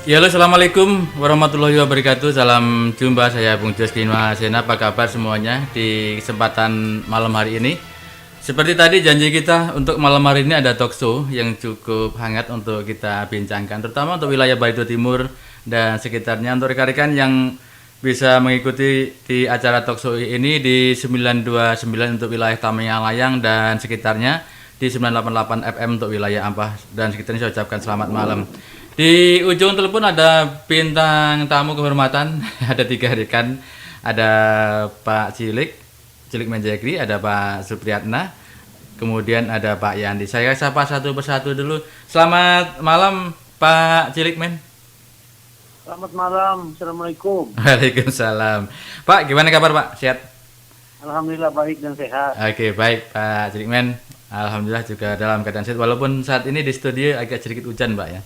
Ya, halo, assalamualaikum warahmatullahi wabarakatuh. Salam jumpa, saya Bung Justin Mahasena. Apa kabar semuanya di kesempatan malam hari ini? Seperti tadi janji kita untuk malam hari ini ada talk show yang cukup hangat untuk kita bincangkan, terutama untuk wilayah Barito Timur dan sekitarnya. Untuk rekan-rekan yang bisa mengikuti di acara talk show ini di 929 untuk wilayah Tamangyang dan sekitarnya, di 988 FM untuk wilayah Ampah dan sekitarnya, saya ucapkan selamat malam. Di ujung telepon ada bintang tamu kehormatan, ada 3 rekan, ada Pak Cilik Menjagri, ada Pak Supriyatna, kemudian ada Pak Yandi. Saya sapa satu persatu dulu. Selamat malam Pak Cilik Men. Selamat malam, Assalamualaikum. Waalaikumsalam. Pak, gimana kabar Pak? Sehat? Alhamdulillah baik dan sehat. Oke, baik Pak Cilik Men. Alhamdulillah juga dalam keadaan sehat, walaupun saat ini di studio agak sedikit hujan Pak ya.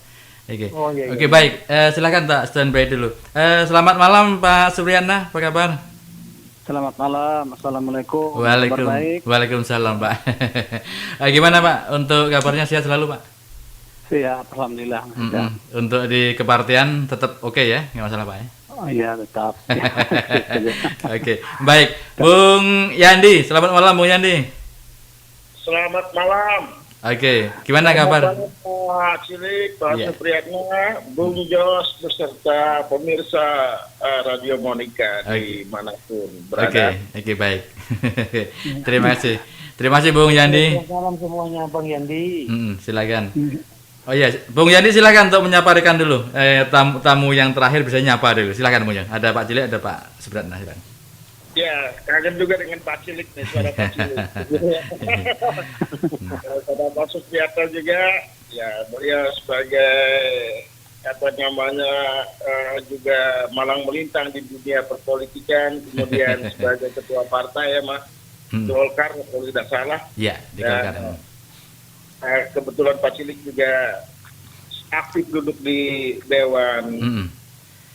Oke, Oh, iya, Oke iya. baik. Silakan Pak, standby dulu. Selamat malam Pak Supriyatna, apa kabar? Selamat malam, Assalamualaikum. Kabar baik? Waalaikumsalam Pak. Gimana Pak? Untuk kabarnya sehat selalu Pak? Siap, Alhamdulillah. Sehat. Untuk di kepartian tetap oke ya, nggak masalah Pak ya? Oh iya, tetap. Oke, baik. Bung Yandi, selamat malam Bung Yandi. Selamat malam. Oke, gimana kabar? Selamat malam Pak Cilik, Pak Iya. Supriyatna, Bung Jos beserta pemirsa Radio Monika dimanapun berada. Oke, baik. Terima kasih. Terima kasih Bung Yandi. Selamat malam semuanya, Bang Yandi. Silakan. Oh iya, Bung Yandi silakan untuk menyapa rekan dulu. Tamu yang terakhir bisa nyapa dulu. Silakan Bung Yandi. Ada Pak Cilik, ada Pak Supriyatna. Silakan. Ya, kangen juga dengan Pak Cilik nih, suara Pak Cilik. Pada Pak Supriyatna juga, ya beliau sebagai juga malang melintang di dunia perpolitikan, kemudian sebagai ketua partai ya Mas, Golkar kalau tidak salah. Iya, di Dan, Golkar. kebetulan Pak Cilik juga aktif duduk di Dewan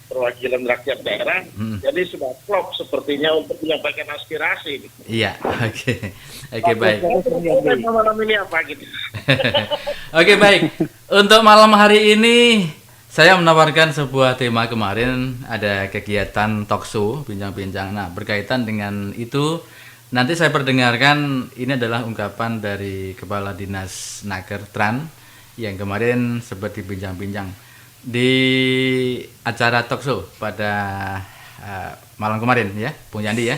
Perwakilan Rakyat Daerah, jadi sudah klop sepertinya untuk menyampaikan aspirasi. Iya, oke, baik. Malam ini apa gitu? Oke, baik. Untuk malam hari ini saya menawarkan sebuah tema. Kemarin ada kegiatan talk show, bincang-bincang. Nah, berkaitan dengan itu nanti saya perdengarkan, ini adalah ungkapan dari Kepala Dinas Naker Tran yang kemarin sempat dibincang-bincang di acara talk show pada malam kemarin ya, Bung Yandi ya.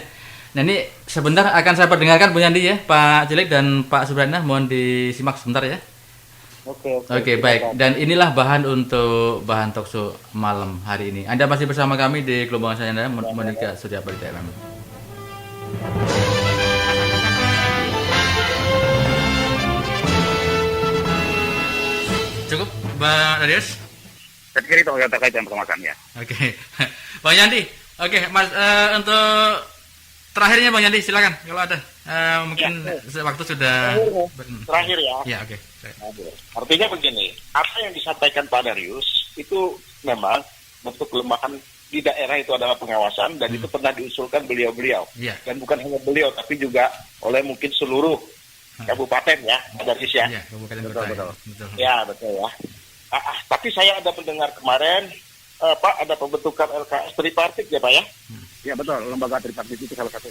Nah, ini sebentar akan saya perdengarkan Bung Yandi ya, Pak Cilik dan Pak Supriyatna, mohon disimak sebentar ya. Oke, baik. Dan inilah bahan untuk bahan talk show malam hari ini. Anda masih bersama kami di Gelombang Saya Monika Surya Barita FM. Cukup, Mbak Darius? Saya pikir itu yang terkait dengan permasalahan ya. Oke, Bang Yandi. Oke, Mas, untuk terakhirnya Bang Yandi, silakan kalau ada. Mungkin waktu sudah. Terakhir ya. Ya, oke. Artinya begini, apa yang disampaikan Pak Darius itu memang bentuk kelemahan di daerah itu adalah pengawasan, dan itu pernah diusulkan beliau-beliau. Iya. Dan bukan hanya beliau, tapi juga oleh mungkin seluruh kabupaten ya, Pak Darius ya. Iya, Kabupaten Kota. Betul. Ya, betul ya. Tapi saya ada mendengar kemarin, Pak, ada pembentukan LKS tripartit ya Pak ya? Ya betul, lembaga tripartit itu salah satu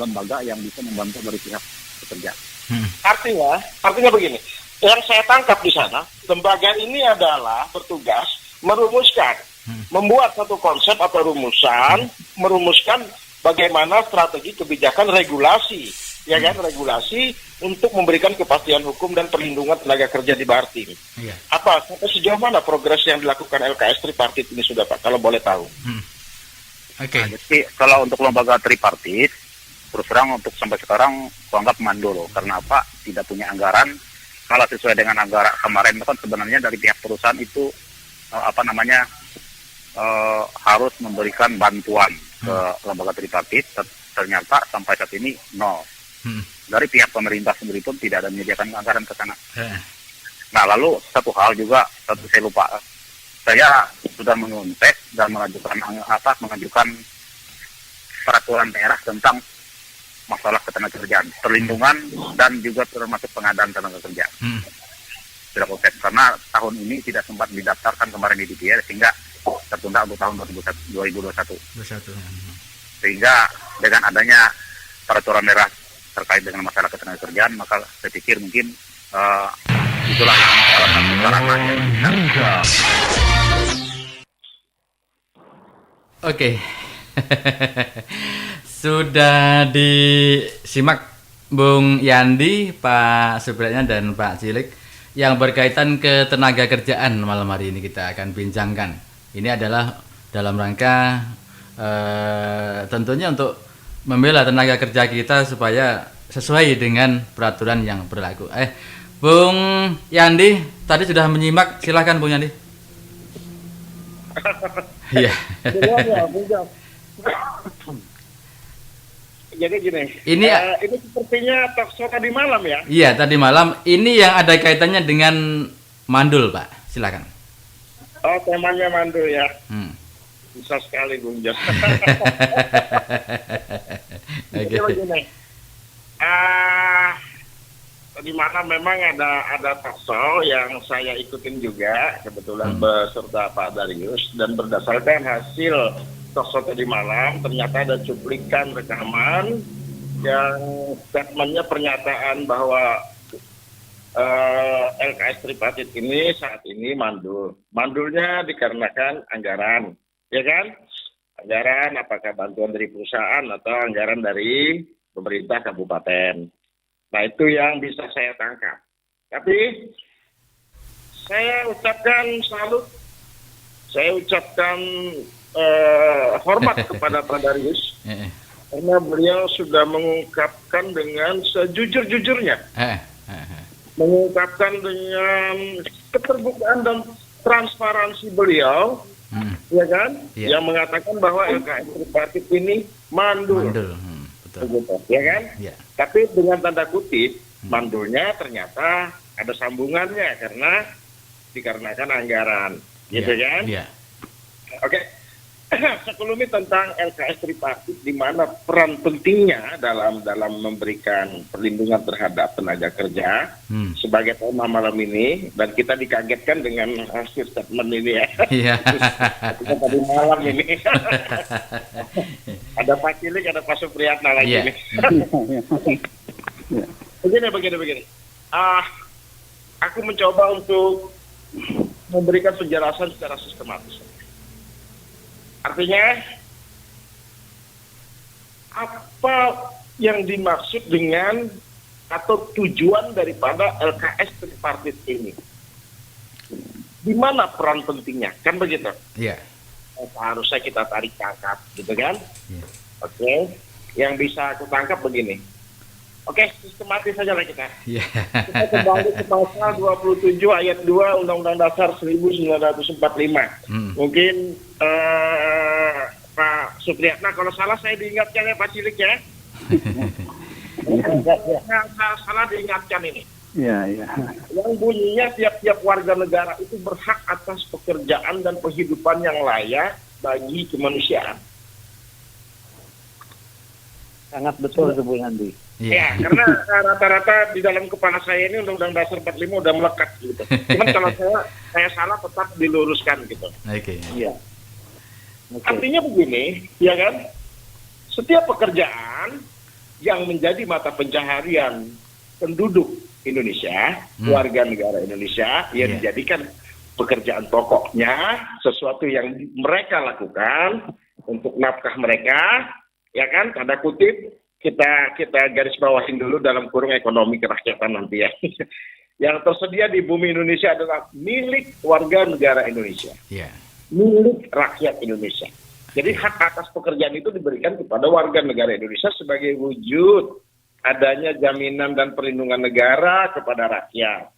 lembaga yang bisa membantu dari pihak pekerja. Artinya begini, yang saya tangkap di sana, lembaga ini adalah bertugas merumuskan, membuat satu konsep atau rumusan, merumuskan bagaimana strategi kebijakan regulasi, ya kan, regulasi untuk memberikan kepastian hukum dan perlindungan tenaga kerja di Bartim. Iya. Sampai sejauh mana progres yang dilakukan LKS tripartit ini sudah Pak, kalau boleh tahu? Oke. Nah, jadi kalau untuk lembaga tripartit, terus terang untuk sampai sekarang kuanggap mandul. Karena apa? Tidak punya anggaran. Kalau sesuai dengan anggaran kemarin itu kan sebenarnya dari pihak perusahaan itu harus memberikan bantuan ke lembaga tripartit. Ternyata sampai saat ini nol. Dari pihak pemerintah sendiri pun tidak ada menyediakan anggaran ke sana. Nah, lalu satu hal juga, saya lupa. Saya sudah mengontek dan mengajukan peraturan daerah tentang masalah ketenagakerjaan, perlindungan dan juga termasuk pengadaan tenaga kerja. tidak konsen karena tahun ini tidak sempat didaftarkan kemarin di DPR sehingga tertunda untuk tahun 2021. Sehingga dengan adanya peraturan daerah terkait dengan masalah ketenagakerjaan, maka saya pikir mungkin itulah yang salah satu sarana yang bisa. Oke. Sudah disimak Bung Yandi, Pak Supriyatna dan Pak Cilik yang berkaitan ketenaga kerjaan malam hari ini kita akan bincangkan. Ini adalah dalam rangka tentunya untuk membela tenaga kerja kita supaya sesuai dengan peraturan yang berlaku. Bung Yandi tadi sudah menyimak, silakan Bung Yandi. Iya. Jadi gini, ini sepertinya talkshow tadi malam ya? Iya, tadi malam. Ini yang ada kaitannya dengan mandul, Pak. Silakan. Oh, temanya mandul ya? Bisa sekali, Bung Jos. Jadi begini, tadi malam memang ada talkshow yang saya ikutin juga, kebetulan beserta Pak Darius, dan berdasarkan hasil talkshow tadi malam ternyata ada cuplikan rekaman yang statementnya pernyataan bahwa LKS Tripartit ini saat ini mandul. Mandulnya dikarenakan anggaran, ya kan? Anggaran apakah bantuan dari perusahaan atau anggaran dari pemerintah kabupaten. Nah, itu yang bisa saya tangkap. Tapi saya ucapkan salut, saya ucapkan hormat kepada Pak Darius karena beliau sudah mengungkapkan dengan sejujur-jujurnya, mengungkapkan dengan keterbukaan dan transparansi beliau, ya kan, yang mengatakan bahwa LKS Tripartit ini mandul. Betul. Ya kan? Tapi dengan tanda kutip, mandulnya ternyata ada sambungannya karena dikarenakan anggaran, gitu kan? Oke. Sekelumit tentang LKS Tripartit, di mana peran pentingnya dalam memberikan perlindungan terhadap tenaga kerja sebagai tema malam ini, dan kita dikagetkan dengan hasil statement ini ya. Tadi malam ini ada Pak Cilik, ada Pak Supriyatna lagi nih. Begini. Aku mencoba untuk memberikan penjelasan secara sistematis. Artinya, apa yang dimaksud dengan atau tujuan daripada LKS Tripartit ini? Di mana peran pentingnya? Kan begitu? Seharusnya kita tarik tangkap, gitu kan? Oke. Yang bisa aku tangkap begini. Oke, sistematis saja lah kita. Kita kembali ke pasal 27 ayat 2 Undang-Undang Dasar 1945. Mungkin Pak Supriyatna, kalau salah saya diingatkan ya Pak Cilik ya. Salah diingatkan ini. Yang bunyinya tiap-tiap warga negara itu berhak atas pekerjaan dan kehidupan yang layak bagi kemanusiaan. Sangat betul itu Bu Yandi. Ya, karena rata-rata di dalam kepala saya ini Undang-Undang Dasar 45 udah melekat gitu. Cuman kalau saya salah tetap diluruskan gitu. Artinya begini, ya kan? Setiap pekerjaan yang menjadi mata pencaharian penduduk Indonesia, warga negara Indonesia, yang dijadikan pekerjaan pokoknya, sesuatu yang mereka lakukan untuk nafkah mereka, ya kan? Tanda kutip, kita garis bawahin dulu dalam kurung ekonomi kerakyatan nanti ya. Yang tersedia di bumi Indonesia adalah milik warga negara Indonesia. Milik rakyat Indonesia. Jadi hak atas pekerjaan itu diberikan kepada warga negara Indonesia sebagai wujud adanya jaminan dan perlindungan negara kepada rakyat.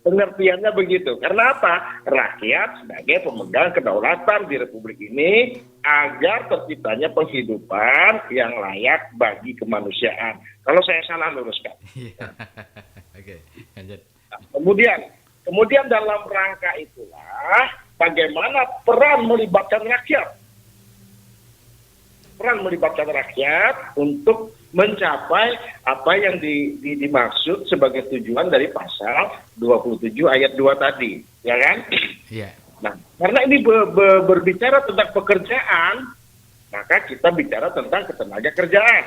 Pengertiannya begitu. Karena apa? Rakyat sebagai pemegang kedaulatan di Republik ini agar terciptanya penghidupan yang layak bagi kemanusiaan. Kalau saya salah luruskan. Kemudian dalam rangka itulah bagaimana peran melibatkan rakyat. berperan melibatkan rakyat untuk mencapai apa yang dimaksud sebagai tujuan dari pasal 27 ayat 2 tadi, ya kan? Iya. Nah, karena ini berbicara tentang pekerjaan, maka kita bicara tentang ketenaga kerjaan.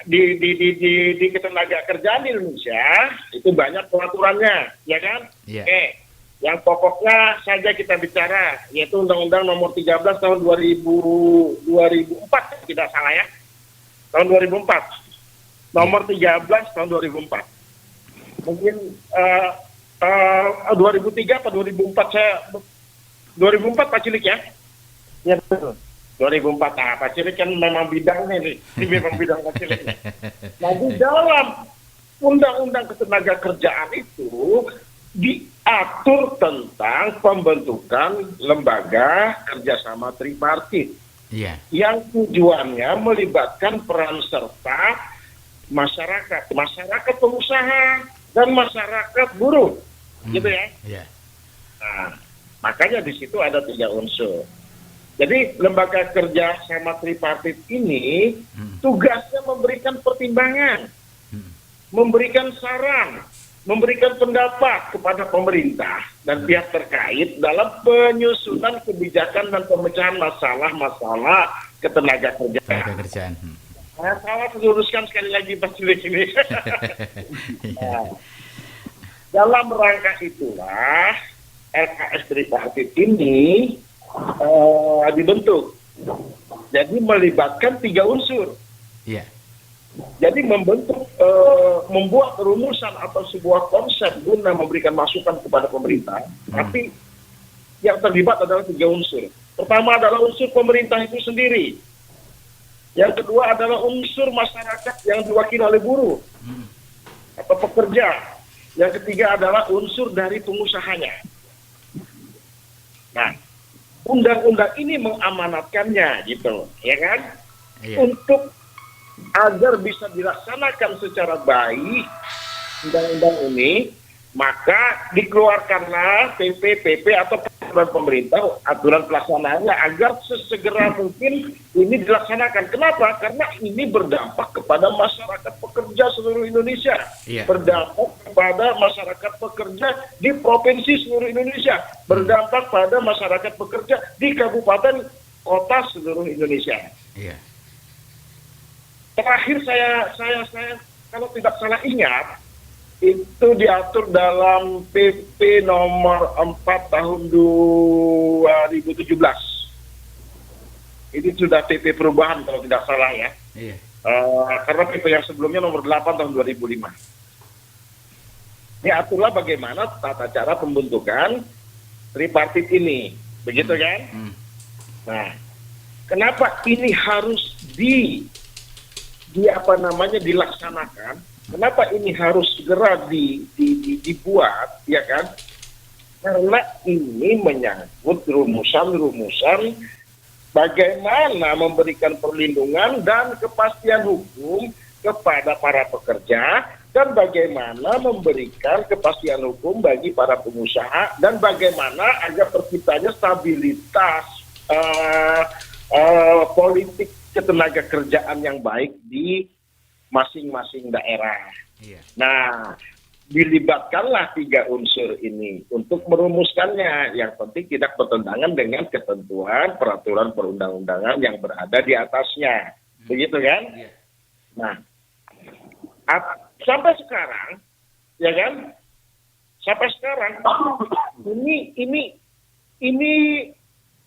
Di ketenaga kerjaan di Indonesia itu banyak peraturannya, ya kan? Iya. Oke. Yang pokoknya saja kita bicara, yaitu Undang-Undang Nomor 13 tahun 2004, tidak salah ya, tahun 2004, Nomor 13 tahun 2004. Mungkin 2003 atau 2004 2004 Pak Cilik ya? Ya betul. 2004, nah Pak Cilik kan memang bidangnya nih, ini memang bidang Pak Cilik. Nah di dalam Undang-Undang Ketenaga Kerjaan itu diatur tentang pembentukan lembaga kerjasama tripartit yang tujuannya melibatkan peran serta masyarakat pengusaha dan masyarakat buruh, gitu ya. Nah, makanya di situ ada 3 unsur. Jadi lembaga kerjasama tripartit ini tugasnya memberikan pertimbangan, memberikan saran, memberikan pendapat kepada pemerintah dan pihak terkait dalam penyusunan kebijakan dan pemecahan masalah-masalah ketenaga kerjaan. Saya salah luruskan sekali lagi Pak Cilik ini. Nah, dalam rangka itulah LKS tripartit ini dibentuk. Jadi melibatkan 3 unsur. Jadi membuat rumusan atau sebuah konsep guna memberikan masukan kepada pemerintah, tapi yang terlibat adalah 3 unsur. Pertama adalah unsur pemerintah itu sendiri. Yang kedua adalah unsur masyarakat yang diwakili oleh buruh atau pekerja. Yang ketiga adalah unsur dari pengusahanya. Nah, undang-undang ini mengamanatkannya, gitu, ya kan? Untuk agar bisa dilaksanakan secara baik undang-undang ini, maka dikeluarkanlah PP atau peraturan pemerintah, aturan pelaksanaannya agar sesegera mungkin ini dilaksanakan. Kenapa? Karena ini berdampak kepada masyarakat pekerja seluruh Indonesia, berdampak kepada masyarakat pekerja di provinsi seluruh Indonesia, berdampak pada masyarakat pekerja di kabupaten kota seluruh Indonesia. Terakhir saya kalau tidak salah ingat, itu diatur dalam PP nomor 4 tahun 2017. Ini sudah PP perubahan kalau tidak salah ya. Karena PP yang sebelumnya nomor 8 tahun 2005. Ini aturlah bagaimana tata cara pembentukan tripartit ini. Begitu kan? Nah, kenapa ini harus dilaksanakan? Kenapa ini harus segera dibuat, ya kan? Karena ini menyangkut rumusan-rumusan bagaimana memberikan perlindungan dan kepastian hukum kepada para pekerja, dan bagaimana memberikan kepastian hukum bagi para pengusaha, dan bagaimana agar terciptanya stabilitas politik ketenaga kerjaan yang baik di masing-masing daerah. Nah, dilibatkanlah 3 unsur ini untuk merumuskannya. Yang penting tidak bertentangan dengan ketentuan peraturan perundang-undangan yang berada di atasnya. Begitu kan? Nah, sampai sekarang, ya kan? Sampai sekarang ini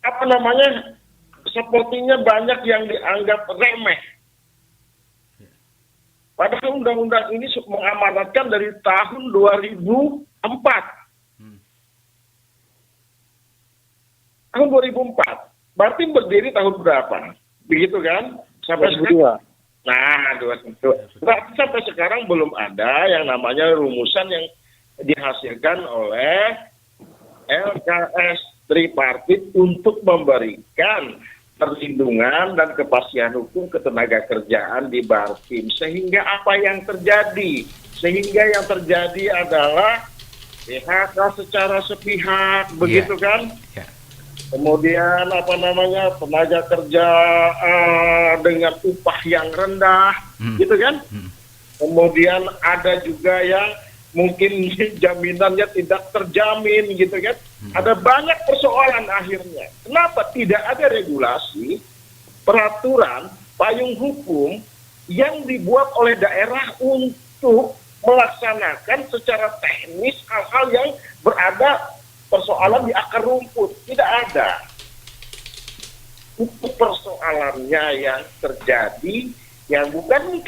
apa namanya? Sepertinya banyak yang dianggap remeh. Padahal undang-undang ini mengamanatkan dari tahun 2004. Tahun 2004. Berarti berdiri tahun berapa? Begitu kan? Sampai 2002. Nah, 2002. Berarti sampai sekarang belum ada yang namanya rumusan yang dihasilkan oleh LKS tripartit untuk memberikan perlindungan dan kepastian hukum ketenaga kerjaan di Barkim. Sehingga apa yang terjadi? Sehingga yang terjadi adalah PHK secara sepihak, begitu kan? kemudian tenaga kerja dengan upah yang rendah, gitu kan? Kemudian ada juga yang mungkin jaminannya tidak terjamin, gitu kan? Ada banyak persoalan akhirnya. Kenapa tidak ada regulasi, peraturan, payung hukum yang dibuat oleh daerah untuk melaksanakan secara teknis hal-hal yang berada persoalan di akar rumput? Tidak ada. Itu persoalannya yang terjadi, yang bukan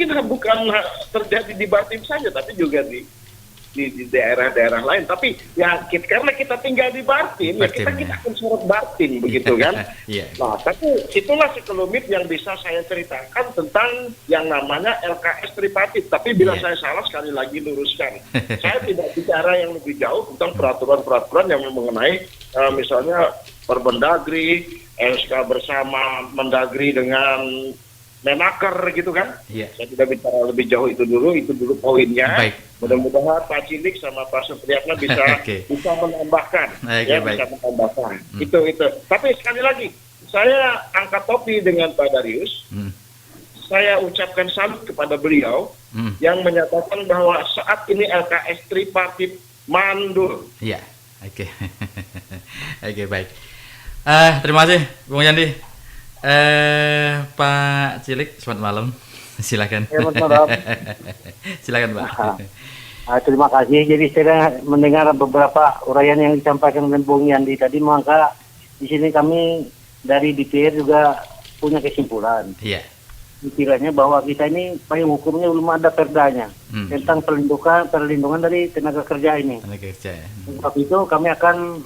terjadi di Batim saja, tapi juga di daerah-daerah lain. Tapi ya karena kita tinggal di Batim, ya kita akan surat Batim, begitu kan? Yeah. Nah, tapi itulah sekelumit yang bisa saya ceritakan tentang yang namanya LKS tripartit. Tapi bila saya salah, sekali lagi luruskan. Saya tidak bicara yang lebih jauh tentang peraturan-peraturan yang mengenai misalnya Permendagri, SK bersama Mendagri dengan Menaker, gitu kan? Saya tidak bicara lebih jauh, itu dulu poinnya. Baik. Mudah-mudahan Pak Cilik sama Pak Supriyatna bisa bisa menambahkan, bisa menambahkan. Itu. Tapi sekali lagi, saya angkat topi dengan Pak Darius. Saya ucapkan salut kepada beliau yang menyatakan bahwa saat ini LKS tripartit mandul. Iya, oke. Oke, baik. Terima kasih, Bung Yandi. Pak Cilik, selamat malam. Silakan. Selamat malam. Silakan, Pak. Terima kasih. Jadi saya mendengar beberapa uraian yang disampaikan oleh Bung Yandi tadi, maka di sini kami dari DPR juga punya kesimpulan. Iya. Pikirannya bahwa kita ini payung hukumnya belum ada perdanya tentang perlindungan dari tenaga kerja ini. Tenaga kerja ya. Sebab itu kami akan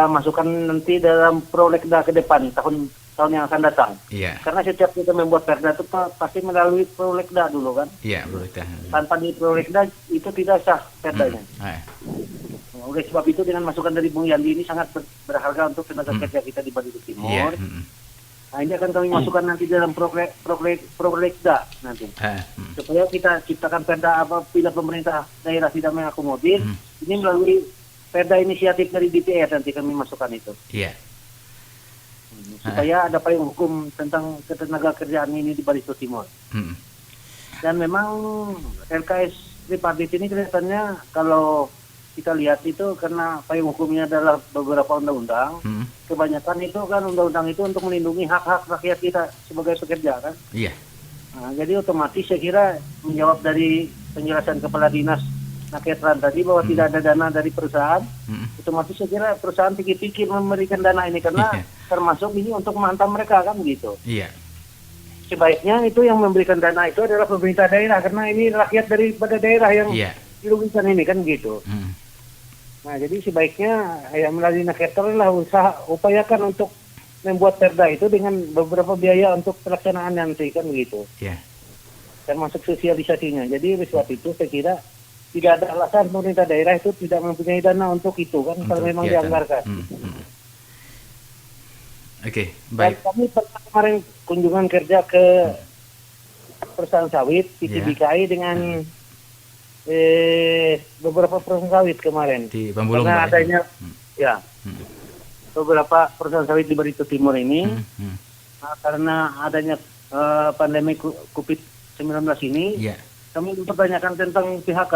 masukkan nanti dalam prolegda ke depan tahun yang akan datang. Iya. Karena setiap kita membuat perda itu pasti melalui prolegda dulu kan. Iya, prolegda. Tanpa di prolegda itu tidak sah perdanya. Oleh sebab itu dengan masukan dari Bung Yandi ini sangat berharga untuk tenaga kerja kita di Bali Timur. Iya. Nah, ini akan kami masukkan nanti dalam prolegda nanti. Supaya kita ciptakan perda apabila pemerintah daerah tidak mengakomodir, ini melalui perda inisiatif dari DPR nanti kami masukkan itu. Iya. Supaya ada payung hukum tentang ketenaga kerjaan ini di Bali Timur. Dan memang LKS tripartit ini kelihatannya kalau kita lihat itu karena payung hukumnya adalah beberapa undang-undang, kebanyakan itu kan undang-undang itu untuk melindungi hak-hak rakyat kita sebagai pekerja kan. Iya. Nah, jadi otomatis saya kira menjawab dari penjelasan Kepala Dinas Naketran tadi bahwa tidak ada dana dari perusahaan, otomatis saya kira perusahaan pikir-pikir memberikan dana ini karena termasuk ini untuk menghantam mereka kan gitu. Iya. Sebaiknya itu yang memberikan dana itu adalah pemerintah daerah karena ini rakyat daripada daerah yang dirugikan ini kan gitu. Nah jadi sebaiknya ya melalui Naketran lah upayakan untuk membuat perda itu dengan beberapa biaya untuk pelaksanaan nanti kan gitu. Iya. Termasuk sosialisasinya. Jadi oleh sebab itu saya kira tidak ada alasan pemerintah daerah itu tidak mempunyai dana untuk itu kan kalau memang dianggarkan. Oke, baik. Dan kami pernah kemarin kunjungan kerja ke perusahaan sawit PTBKI dengan beberapa perusahaan sawit kemarin. Di Bambulung. Karena adanya beberapa perusahaan sawit di Barito Timur ini karena adanya pandemi COVID-19 ini. Kami mempertanyakan tentang PHK.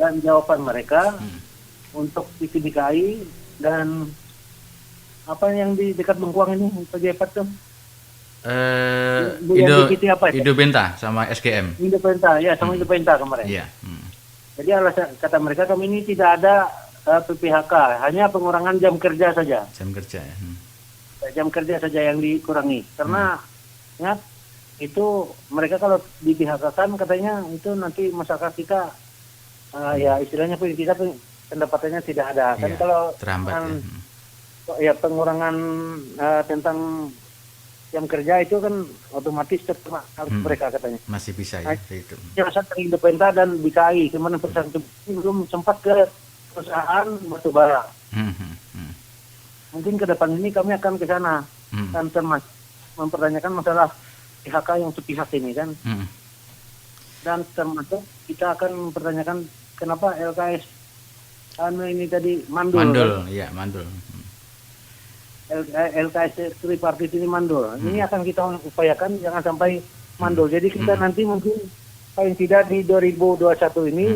Dan jawaban mereka untuk PTBKI dan apa yang di dekat Bengkuang ini, Pejabat tuh? Indopenta sama SGM. Indopenta, ya sama Indopenta kemarin. Iya. Jadi alasan kata mereka kami ini tidak ada PHK, hanya pengurangan jam kerja saja. Jam kerja ya. Jam kerja saja yang dikurangi. Karena ingat itu mereka kalau di PHK kan katanya itu nanti masyarakat kita ya istilahnya kita pendapatannya tidak ada kan kalau terhambat ya pengurangan tentang jam kerja itu kan otomatis terkena mereka katanya masih bisa ya itu. Jelasan dari Indopenta dan BKI kemarin perusahaan belum sempat ke perusahaan batubara. Mungkin ke depan ini kami akan ke sana dan termasuk mempertanyakan masalah PHK yang sepihak ini kan. Dan termasuk kita akan mempertanyakan kenapa LKS ini tadi mandul. Iya mandul. LKS tripartit ini mandul. Ini akan kita upayakan jangan sampai mandul. Jadi kita nanti mungkin paling tidak di 2021 ini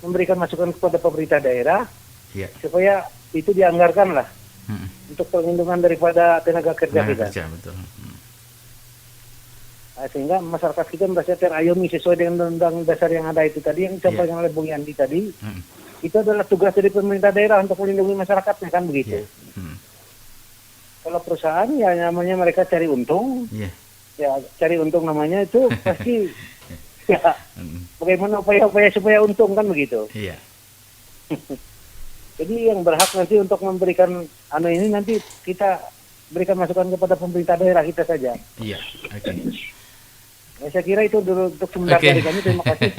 memberikan masukan kepada pemerintah daerah supaya itu dianggarkan lah untuk perlindungan daripada tenaga kerja kita. Betul. Sehingga masyarakat kita merasa terayomi sesuai dengan undang dasar yang ada itu tadi yang disampaikan oleh Bung Yandi tadi. Itu adalah tugas dari pemerintah daerah untuk melindungi masyarakatnya, kan begitu. Kalau perusahaan ya namanya mereka cari untung, ya cari untung namanya itu pasti ya bagaimana upaya-upaya supaya untung, kan begitu. Jadi yang berhak nanti untuk memberikan ini nanti kita berikan masukan kepada pemerintah daerah kita saja. Saya kira itu dulu untuk sementara dari kami. Terima kasih.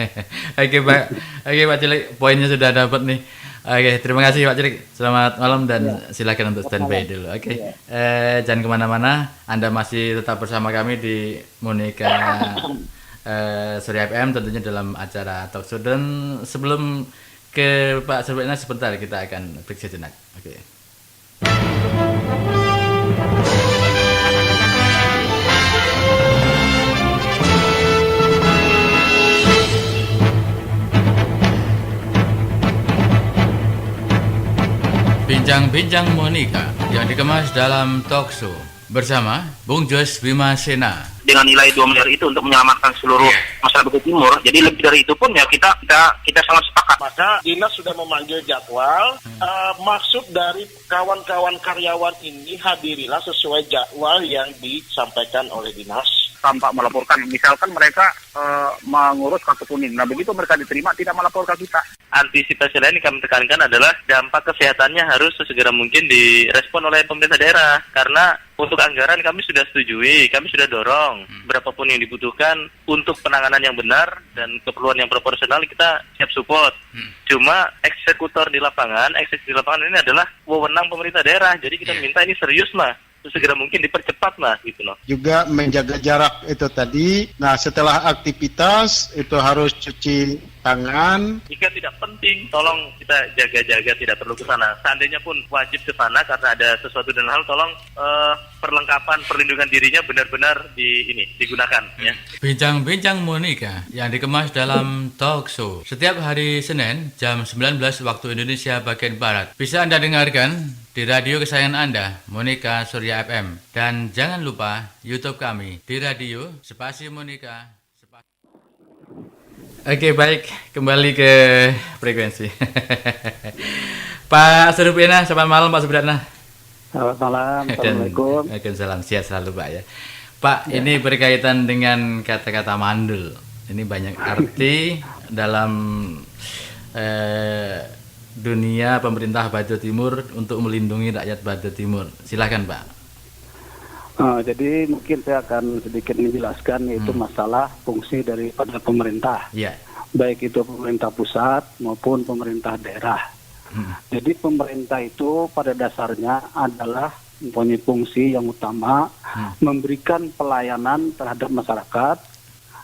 Oke Pak Cilik, poinnya sudah dapat nih. Oke, terima kasih Pak Cilik. Selamat malam dan silakan untuk standby dulu. Jangan kemana-mana. Anda masih tetap bersama kami di Monika Surya FM, tentunya dalam acara Talkshow. Dan sebelum ke Pak Surya sebentar kita akan break sejenak. Bincang-bincang Monika yang dikemas dalam Talkshow bersama Bung Jos Bima Sena. Dengan nilai 2 miliar itu untuk menyelamatkan seluruh masyarakat Bukit Timur. Jadi lebih dari itu pun ya kita sangat sepakat. Maka dinas sudah memanggil jadwal. Maksud dari kawan-kawan karyawan ini hadirilah sesuai jadwal yang disampaikan oleh dinas. Tanpa melaporkan, misalkan mereka mengurus kartu kuning. Nah begitu mereka diterima tidak melaporkan kita. Antisipasi lain yang kami tekankan adalah dampak kesehatannya harus sesegera mungkin direspon oleh pemerintah daerah. Karena untuk anggaran kami sudah setujui, kami sudah dorong berapapun yang dibutuhkan untuk penanganan yang benar dan keperluan yang proporsional kita siap support. Cuma eksekusi di lapangan ini adalah wewenang pemerintah daerah. Jadi kita minta ini serius segera mungkin dipercepat gitu loh. Juga menjaga jarak itu tadi. Nah setelah aktivitas itu harus cuci tangan. Jika tidak penting, tolong kita jaga-jaga, tidak perlu ke sana. Seandainya pun wajib ke sana karena ada sesuatu dan hal, tolong perlengkapan perlindungan dirinya benar-benar digunakan. Ya. Bincang-bincang Monika yang dikemas dalam Talkshow setiap hari Senin jam 19 waktu Indonesia bagian Barat. Bisa Anda dengarkan di radio kesayangan Anda, Monika Surya FM. Dan jangan lupa YouTube kami di radio Spasi Monika. Oke, baik, kembali ke frekuensi. Pak Suryapena, selamat malam Pak Subrana. Selamat malam, Assalamualaikum. Waalaikumsalam, sehat selalu Pak ya. Pak, ini berkaitan dengan kata-kata mandul. Ini banyak arti dalam dunia pemerintah Bado Timur untuk melindungi rakyat Bado Timur. Silakan Pak. Jadi mungkin saya akan sedikit menjelaskan yaitu masalah fungsi daripada pemerintah, baik itu pemerintah pusat maupun pemerintah daerah. Jadi pemerintah itu pada dasarnya adalah mempunyai fungsi yang utama memberikan pelayanan terhadap masyarakat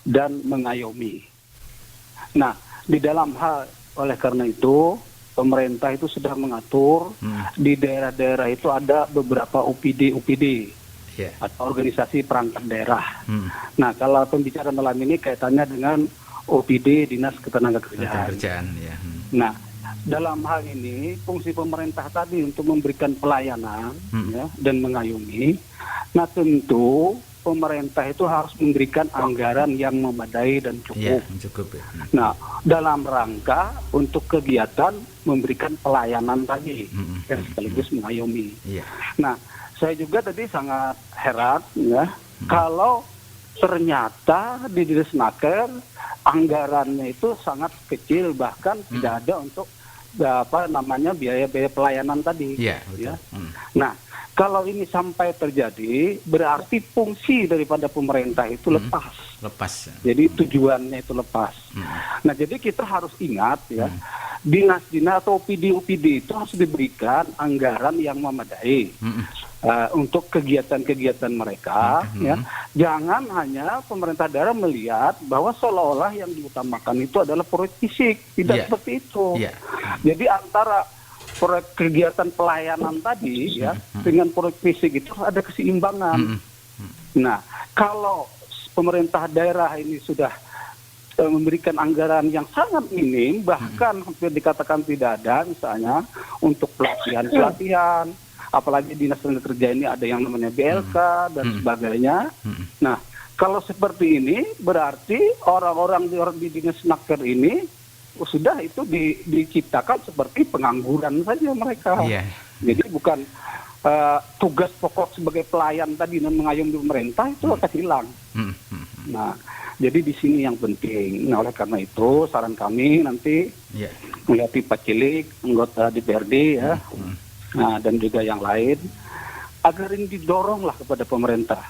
dan mengayomi. Nah, di dalam hal oleh karena itu pemerintah itu sudah mengatur di daerah-daerah itu ada beberapa UPD atau organisasi perangkat daerah. Nah, kalau pembicaraan malam ini kaitannya dengan OPD Dinas Ketenagakerjaan. Nah, dalam hal ini fungsi pemerintah tadi untuk memberikan pelayanan dan mengayomi. Nah, tentu pemerintah itu harus memberikan anggaran yang memadai dan cukup. Nah, dalam rangka untuk kegiatan memberikan pelayanan tadi dan sekaligus mengayomi. Nah, saya juga tadi sangat heran kalau ternyata di Disnaker anggarannya itu sangat kecil, bahkan tidak ada untuk biaya-biaya pelayanan tadi. Nah, kalau ini sampai terjadi berarti fungsi daripada pemerintah itu lepas. Jadi tujuannya itu lepas. Nah, jadi kita harus ingat dinas-dinas atau UPD-UPD itu harus diberikan anggaran yang memadai untuk kegiatan-kegiatan mereka. Jangan hanya pemerintah daerah melihat bahwa seolah-olah yang diutamakan itu adalah proyek fisik, tidak seperti itu. Jadi antara proyek kegiatan pelayanan tadi ya dengan proyek fisik itu ada keseimbangan. Nah, kalau pemerintah daerah ini sudah memberikan anggaran yang sangat minim, bahkan hampir dikatakan tidak ada, misalnya untuk pelatihan, apalagi dinas tenaga kerja ini ada yang namanya BLK dan sebagainya. Nah, kalau seperti ini berarti orang-orang di dinas naker ini sudah itu diciptakan seperti pengangguran saja mereka. Jadi bukan tugas pokok sebagai pelayan tadi dan mengayomi pemerintah itu akan hilang. Nah, jadi di sini yang penting. Nah, oleh karena itu saran kami nanti melihat Pak Cilik, anggota DPRD ya, nah, dan juga yang lain, agar ini didoronglah kepada pemerintah.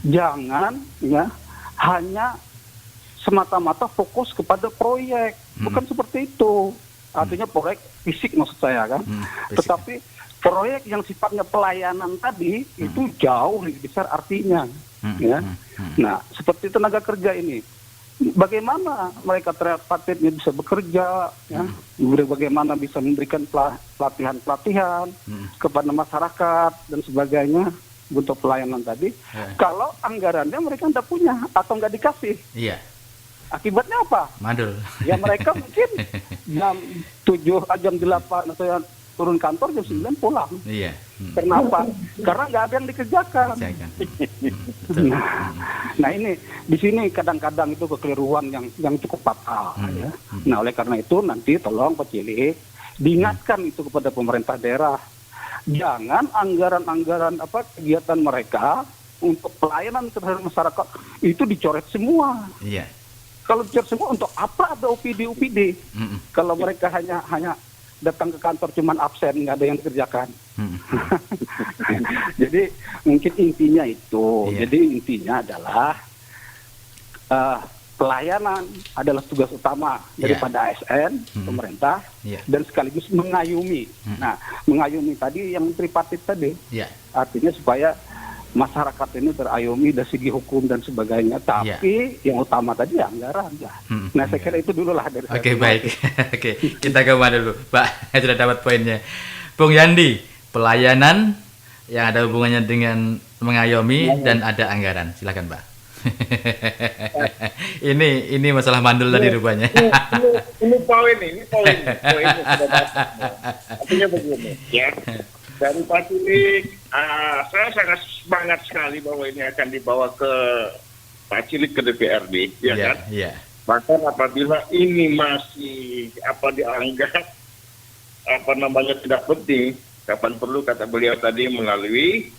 Jangan ya hanya semata-mata fokus kepada proyek, bukan seperti itu. Artinya proyek fisik maksud saya kan, tetapi proyek yang sifatnya pelayanan tadi itu jauh lebih besar artinya. Ya, nah seperti tenaga kerja ini, bagaimana mereka terpatutnya bisa bekerja, ya, bagaimana bisa memberikan pelatihan kepada masyarakat dan sebagainya untuk pelayanan tadi. Kalau anggarannya mereka tidak punya atau nggak dikasih. Akibatnya apa? Mandul. Ya mereka mungkin jam 7, jam 8 atau yang turun kantor jam 9 pulang. Kenapa? Karena nggak ada yang dikerjakan. Nah ini di sini kadang-kadang itu kekeliruan yang cukup fatal. Ya. Nah oleh karena itu nanti tolong Pak Cilik diingatkan itu kepada pemerintah daerah. Jangan anggaran-anggaran kegiatan mereka untuk pelayanan terhadap masyarakat itu dicoret semua. Kalau dicoret semua untuk apa ada OPD? Kalau mereka hanya datang ke kantor cuman absen, nggak ada yang dikerjakan. Jadi mungkin intinya itu. Jadi intinya adalah pelayanan adalah tugas utama daripada ASN, pemerintah, dan sekaligus mengayumi. Nah, mengayumi tadi yang tripartit tadi, artinya supaya masyarakat ini terayomi dari segi hukum dan sebagainya. Tapi yang utama tadi anggaran lah. Nah, saya kira itu dulu lah dari saya. Oke, baik. Oke, kita ke mana dulu, Pak? Sudah dapat poinnya. Bung Yandi, pelayanan yang ada hubungannya dengan mengayomi dan ada anggaran. Silakan, Pak. ini masalah mandul tadi rupanya. Ini poin. Artinya begini, ya. Dari Pak Cilik, saya sangat semangat sekali bahwa ini akan dibawa ke Pak Cilik ke DPRD, ya kan? Bahkan apabila ini masih dianggap tidak penting, kapan perlu kata beliau tadi melalui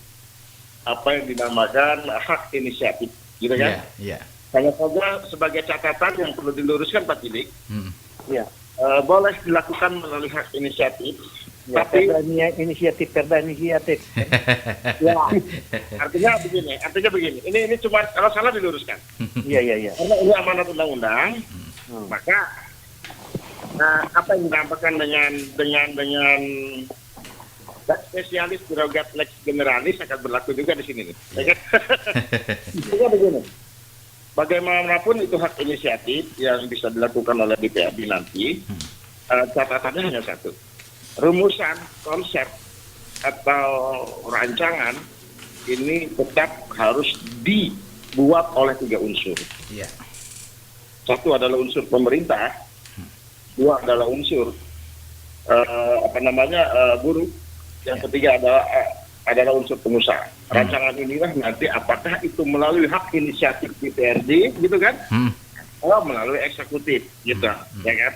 apa yang dinamakan hak inisiatif, gitu kan? Hanya saja sebagai catatan yang perlu diluruskan Pak Cilik, boleh dilakukan melalui hak inisiatif. Tapi perda inisiatif. Ya, artinya begini. Ini cuma kalau salah diluruskan. Iya. Karena ini amanat undang-undang, maka apa yang dinamakan dengan spesialis derogat lex generalis akan berlaku juga di sini nih. Jadi begini. Bagaimanapun itu hak inisiatif yang bisa dilakukan oleh DPRD nanti, catatannya hanya satu. Rumusan, konsep, atau rancangan ini tetap harus dibuat oleh 3 unsur. Satu adalah unsur pemerintah, 2 adalah unsur buruh, yang ketiga adalah unsur pengusaha. Rancangan inilah nanti apakah itu melalui hak inisiatif DPRD, gitu kan? Atau melalui eksekutif, gitu, ya kan?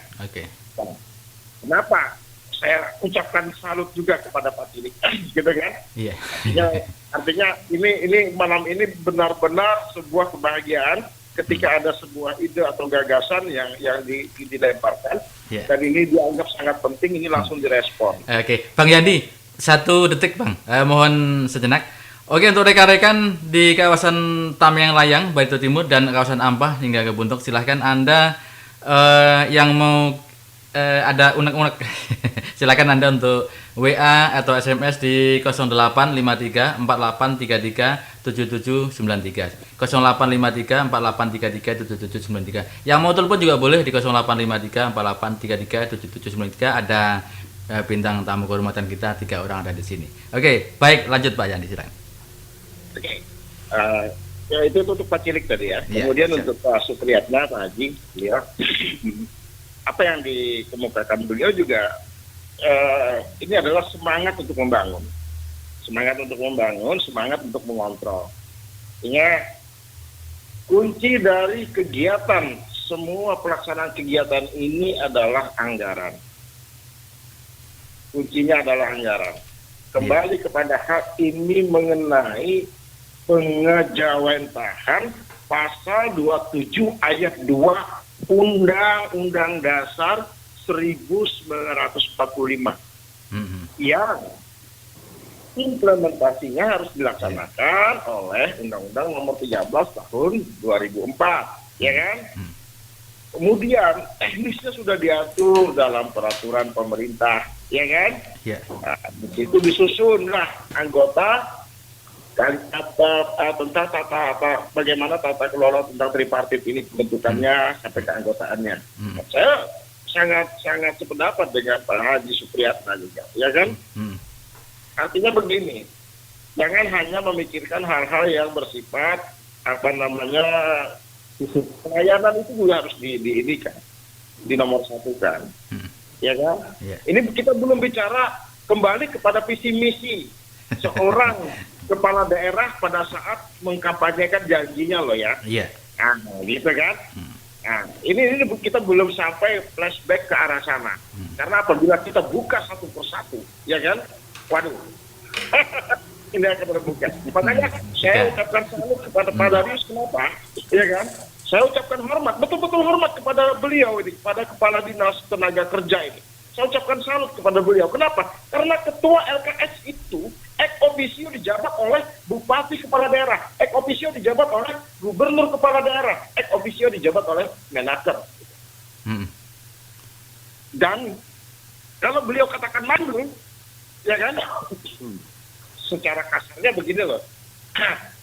Kenapa? Saya ucapkan salut juga kepada Pak Cilik, gitu kan? Artinya ini malam ini benar-benar sebuah kebahagiaan ketika ada sebuah ide atau gagasan yang dilemparkan dan ini dianggap sangat penting, ini langsung direspon. Oke, Bang Yandi, 1 detik Bang, mohon sejenak. Oke, untuk rekan-rekan di kawasan Tamyang Layang, Barito Timur dan kawasan Ampah hingga ke Buntok, silahkan Anda yang mau ada unek-unek silakan Anda untuk WA atau SMS di 0853 4833 7793 0853 4833 7793. Yang mau telepon juga boleh di 0853 4833 7793. Ada bintang tamu kehormatan kita 3 orang ada di sini. Oke, baik, lanjut Pak Yandi, silakan. Oke. Ya itu untuk Pak Cilik tadi ya. Ya, Kemudian siap. untuk Pak Supriyatna, Pak Haji, beliau apa yang dikemukakan beliau juga ini adalah semangat untuk membangun. Semangat untuk membangun, semangat untuk mengontrol. Ingat, kunci dari kegiatan, semua pelaksanaan kegiatan ini adalah anggaran. Kuncinya adalah anggaran. Kembali kepada hak ini mengenai pengejawentahan pasal 27 ayat 2 Undang-Undang Dasar 1945 yang implementasinya harus dilaksanakan oleh Undang-Undang Nomor 13 Tahun 2004, ya kan? Kemudian teknisnya sudah diatur dalam peraturan pemerintah, ya kan? Ya. Nah, di situ disusunlah anggota tentang bagaimana tata kelola tentang tripartit ini pembentukannya sampai keanggotaannya. Saya sangat sependapat dengan Pak Haji Supriyatna juga, ya kan? Artinya begini, jangan hanya memikirkan hal-hal yang bersifat pelayanan itu juga harus dinomorsatukan, ya kan? Yeah. Ini kita belum bicara kembali kepada visi misi seorang kepala daerah pada saat mengkampanyekan janjinya loh ya. Iya. Nah, gitu kan? Nah, ini kita belum sampai flashback ke arah sana. Karena apabila kita buka satu persatu, ya kan? Waduh. Ini akan terbuka. Makanya saya ucapkan salut kepada Pak Darius, kenapa? Ya kan? Saya ucapkan hormat, betul-betul hormat kepada beliau ini, kepada Kepala Dinas Tenaga Kerja ini. Saya ucapkan salut kepada beliau. Kenapa? Karena ketua LKS itu ex officio dijabat oleh bupati kepala daerah, ex officio dijabat oleh gubernur kepala daerah, ex officio dijabat oleh Menaker. Dan kalau beliau katakan mandul, ya kan? Secara kasarnya begini loh,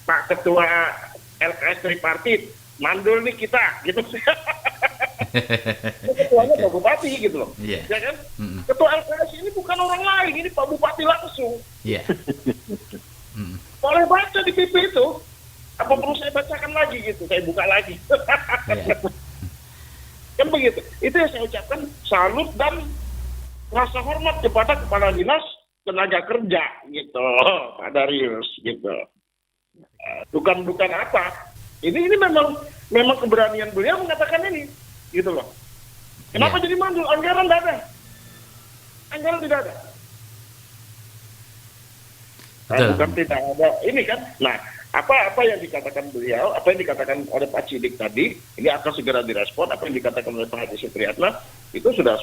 Pak Ketua LKS tripartit, mandul nih kita, gitu. Ketuanya Pak Bupati gitu loh, ya kan? Ketua LKS ini bukan orang lain, ini Pak Bupati langsung. Boleh baca di PP itu, apa perlu saya bacakan lagi gitu, saya buka lagi. Kan begitu. Itu yang saya ucapkan salut dan rasa hormat kepada Kepala Dinas Tenaga Kerja gitu, Pak Darius gitu. Bukan apa. Ini memang keberanian beliau mengatakan ini, gitu loh. Kenapa jadi mandul? Anggaran tidak ada. Anggaran tidak ada. Bukan tidak ada. Ini kan. Nah, apa yang dikatakan beliau, apa yang dikatakan oleh Pak Cilik tadi, ini akan segera direspon. Apa yang dikatakan oleh Pak Haji Supriyatna itu sudah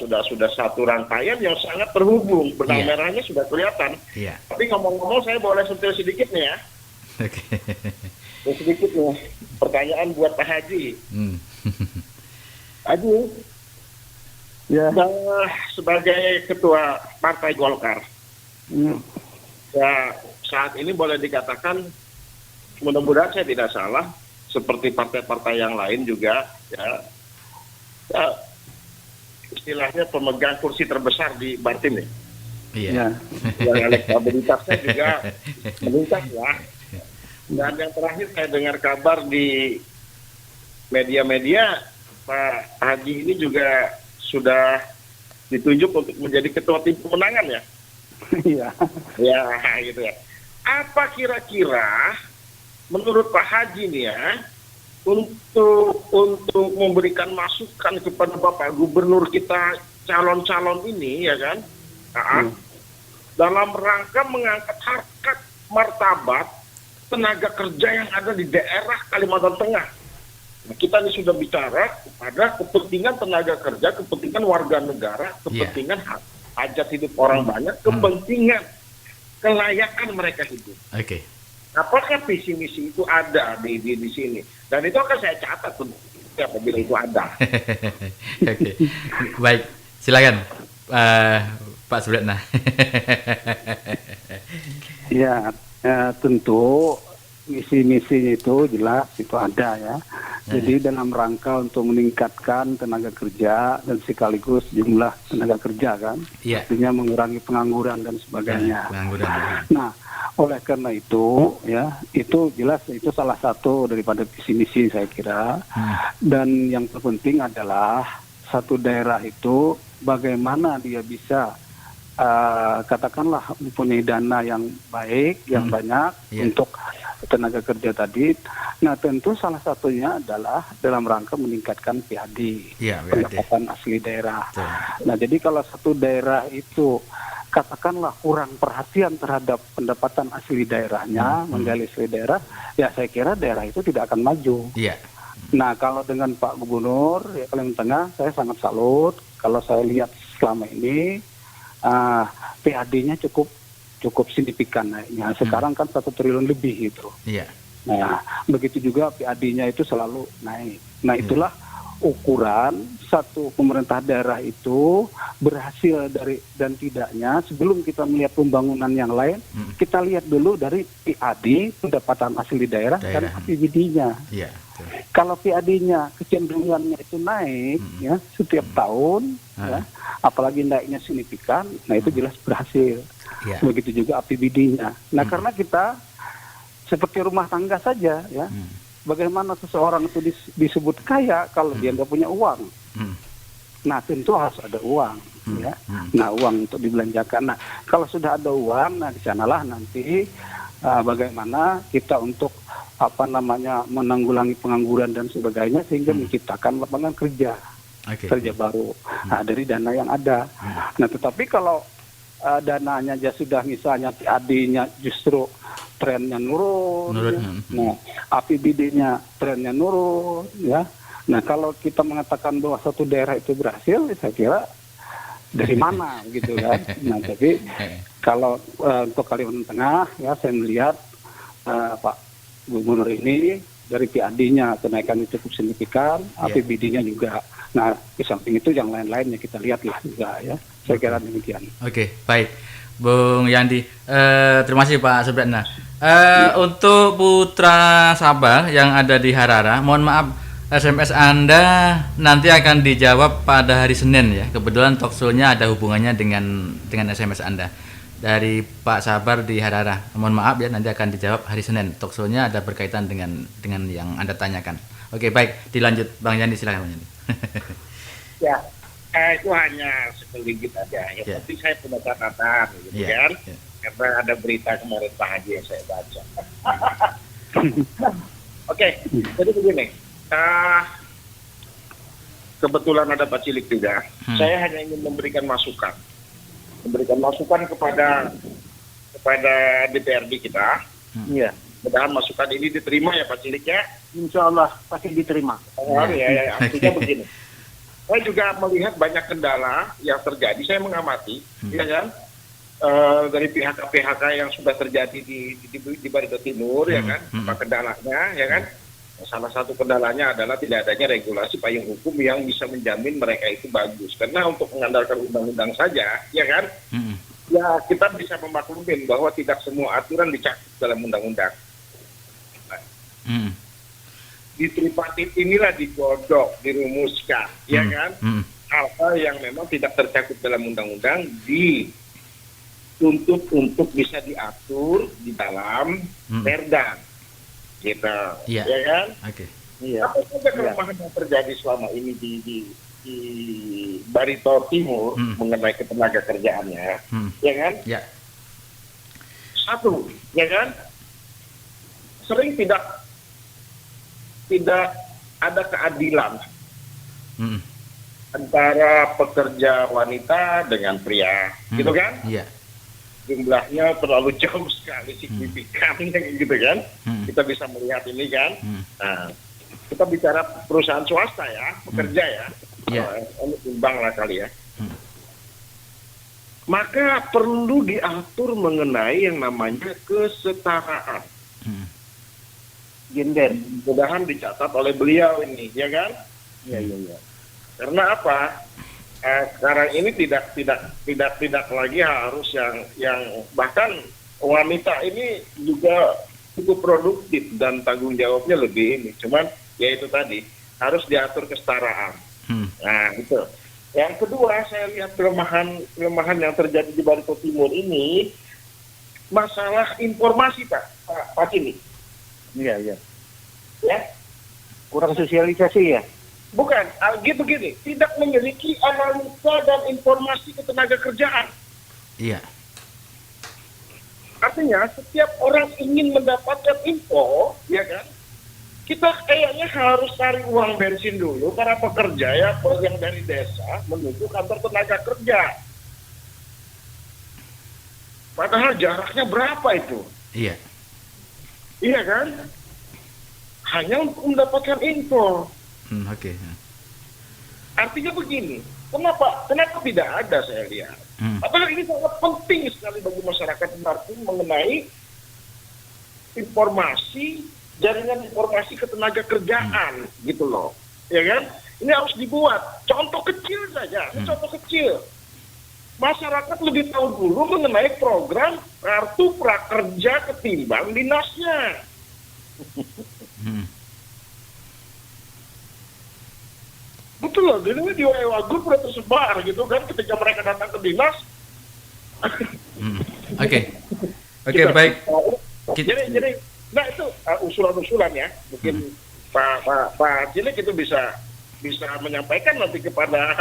satu rangkaian yang sangat terhubung. Benang merahnya sudah kelihatan. Tapi ngomong-ngomong, saya boleh sentil sedikit nih ya. Sedikit nih. Pertanyaan buat Pak Haji. Haji, sebagai ketua Partai Golkar, ya saat ini boleh dikatakan, mudah-mudahan saya tidak salah, seperti partai-partai yang lain juga, ya istilahnya pemegang kursi terbesar di Bartim ya. Yang elektabilitasnya juga meningkat ya. Dan yang terakhir saya dengar kabar di media-media, Pak Haji ini juga sudah ditunjuk untuk menjadi ketua tim pemenangan ya. Ya, gitu ya. Apa kira-kira menurut Pak Haji nih ya, untuk memberikan masukan kepada Bapak Gubernur kita calon-calon ini ya kan, dalam rangka mengangkat harkat martabat tenaga kerja yang ada di daerah Kalimantan Tengah. Nah, kita ini sudah bicara pada kepentingan tenaga kerja, kepentingan warga negara, kepentingan hajat hidup orang banyak, kepentingan kelayakan mereka hidup. Apakah visi misi itu ada di sini? Dan itu akan saya catat apabila itu ada. Baik, silakan Pak Supriyatna. Ya, tentu misi-misinya itu jelas itu ada ya. Jadi dalam rangka untuk meningkatkan tenaga kerja dan sekaligus jumlah tenaga kerja kan, artinya mengurangi pengangguran dan sebagainya. Nah, oleh karena itu ya, itu jelas itu salah satu daripada visi misi saya kira. Dan yang terpenting adalah satu daerah itu bagaimana dia bisa katakanlah mempunyai dana yang baik, yang banyak untuk tenaga kerja tadi. Nah, tentu salah satunya adalah dalam rangka meningkatkan PAD, pendapatan asli daerah. Nah, jadi kalau satu daerah itu katakanlah kurang perhatian terhadap pendapatan asli daerahnya, menggali asli daerah, ya saya kira daerah itu tidak akan maju. Nah, kalau dengan Pak Gubernur ya Kalimantan Tengah, saya sangat salut. Kalau saya lihat selama ini PAD-nya cukup signifikan naiknya. Sekarang kan 1 triliun lebih gitu. Nah, begitu juga PAD-nya itu selalu naik. Nah, itulah ukuran satu pemerintah daerah itu berhasil dari dan tidaknya. Sebelum kita melihat pembangunan yang lain, kita lihat dulu dari PAD, pendapatan asli daerah. Dan APBD-nya. Kalau PAD-nya kecenderungannya itu naik ya setiap tahun, ya, apalagi naiknya signifikan, nah itu jelas berhasil. Begitu juga APBD-nya. Nah, karena kita seperti rumah tangga saja, ya, bagaimana seseorang itu disebut kaya kalau dia nggak punya uang? Nah, tentu harus ada uang, ya. Nah, uang untuk dibelanjakan. Nah, kalau sudah ada uang, nah di sanalah nanti bagaimana kita untuk menanggulangi pengangguran dan sebagainya sehingga menciptakan lapangan kerja baru dari dana yang ada. Nah, tetapi kalau dananya aja sudah misalnya PAD-nya justru trennya nurun. Ya. Nah, APBD-nya trennya nurun, ya. Nah, kalau kita mengatakan bahwa satu daerah itu berhasil, saya kira dari mana gitu kan. Nah, tapi kalau untuk Kalimantan Tengah, ya saya melihat Pak Gubernur ini dari PAD-nya kenaikannya cukup signifikan, APBD-nya juga. Nah, di samping itu yang lain-lainnya kita lihatlah juga ya. Saya kira demikian. Oke, baik. Bung Yandi, terima kasih Pak Subrana. Untuk Putra Sabah yang ada di Harara, mohon maaf SMS Anda nanti akan dijawab pada hari Senin ya. Kebetulan talkshow-nya ada hubungannya dengan SMS Anda. Dari Pak Sabar di Harara. Mohon maaf ya, nanti akan dijawab hari Senin. Talkshow-nya ada berkaitan dengan yang Anda tanyakan. Oke, baik. Dilanjut Bang Yandi, silakan Bang Yandi. Ya, itu hanya sekelilingit aja. Yang penting saya punya catatan, gitu kan. Karena ada berita kemarin Pak Haji yang saya baca. Oke, jadi begini. Kebetulan ada Pak Cilik juga. Saya hanya ingin memberikan masukan kepada DPRD kita. Iya. Mudah-mudahan masukan ini diterima ya Pak Cilik ya. Insya Allah pasti diterima. Ya, artinya begini. Saya juga melihat banyak kendala yang terjadi. Saya mengamati, ya kan, dari PHK yang sudah terjadi di Barito Timur, ya kan, apa kendalanya, ya kan. Salah satu kendalanya adalah tidak adanya regulasi payung hukum yang bisa menjamin mereka itu bagus. Karena untuk mengandalkan undang-undang saja, ya kan, ya kita bisa memaklumin bahwa tidak semua aturan dicakup dalam undang-undang. Di tripartit inilah digodok, dirumuskan, ya kan, hal-hal yang memang tidak tercakup dalam undang-undang dituntut untuk bisa diatur di dalam perda. Gitu, ya kan? Apa saja kelemahan yang terjadi selama ini di Barito Timur mengenai ketenaga kerjaannya, ya kan? Satu, ya kan? Sering tidak ada keadilan antara pekerja wanita dengan pria, gitu kan? Jumlahnya terlalu jauh sekali signifikannya gitu kan. Kita bisa melihat ini kan. Nah, kita bicara perusahaan swasta ya, pekerja ya. Imbang lah kali ya. Maka perlu diatur mengenai yang namanya kesetaraan. Gender. Mudah-mudahan dicatat oleh beliau ini, ya kan? Iya. Karena apa? Sekarang ini tidak lagi harus yang bahkan wanita ini juga cukup produktif dan tanggung jawabnya lebih ini. Cuman yaitu tadi harus diatur kesetaraan. Nah, itu. Yang kedua, saya lihat kelemahan yang terjadi di Barito Timur ini masalah informasi, Pak Cini. Iya. Ya, Kurang sosialisasi ya. bukan, begini, tidak memiliki analisa dan informasi ketenaga kerjaan. Iya. Artinya setiap orang ingin mendapatkan info, ya kan? Kita kayaknya harus cari uang bensin dulu para pekerja ya yang dari desa menuju kantor tenaga kerja. Padahal jaraknya berapa itu? Iya. Iya kan? Hanya untuk mendapatkan info. Oke. Artinya begini, kenapa tidak ada saya lihat? Padahal ini sangat penting sekali bagi masyarakat Bantul mengenai informasi, jaringan informasi ketenaga kerjaan, gitu loh, ya kan? Ini harus dibuat. Contoh kecil saja, contoh kecil. Masyarakat lebih tahu dulu mengenai program kartu prakerja ketimbang dinasnya. Betul loh, jadi di WA Group udah tersebar gitu kan ketika mereka datang ke dinas. Oke, baik. Jadi, nah itu usulan-usulan ya, mungkin Pak Cilik itu bisa menyampaikan nanti kepada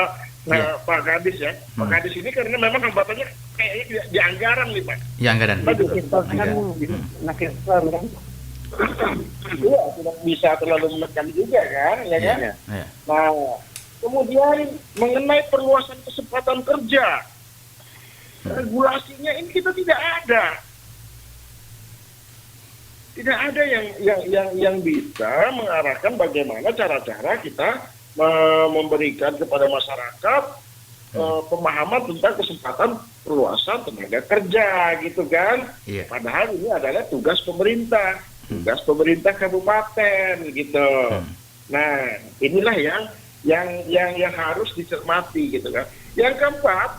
Pak Kadis ya. Pak Kadis ini karena memang hambatannya kayaknya di anggaran nih Pak. Ya, anggaran. Iya, tidak bisa terlalu menekan juga kan, ya kan? Iya. Nah, kemudian mengenai perluasan kesempatan kerja, regulasinya ini kita tidak ada. Tidak ada yang bisa mengarahkan bagaimana cara-cara kita memberikan kepada masyarakat pemahaman tentang kesempatan perluasan tenaga kerja gitu kan. Iya. Padahal ini adalah tugas pemerintah kabupaten gitu. Nah, inilah yang harus dicermati gitu kan. Yang keempat,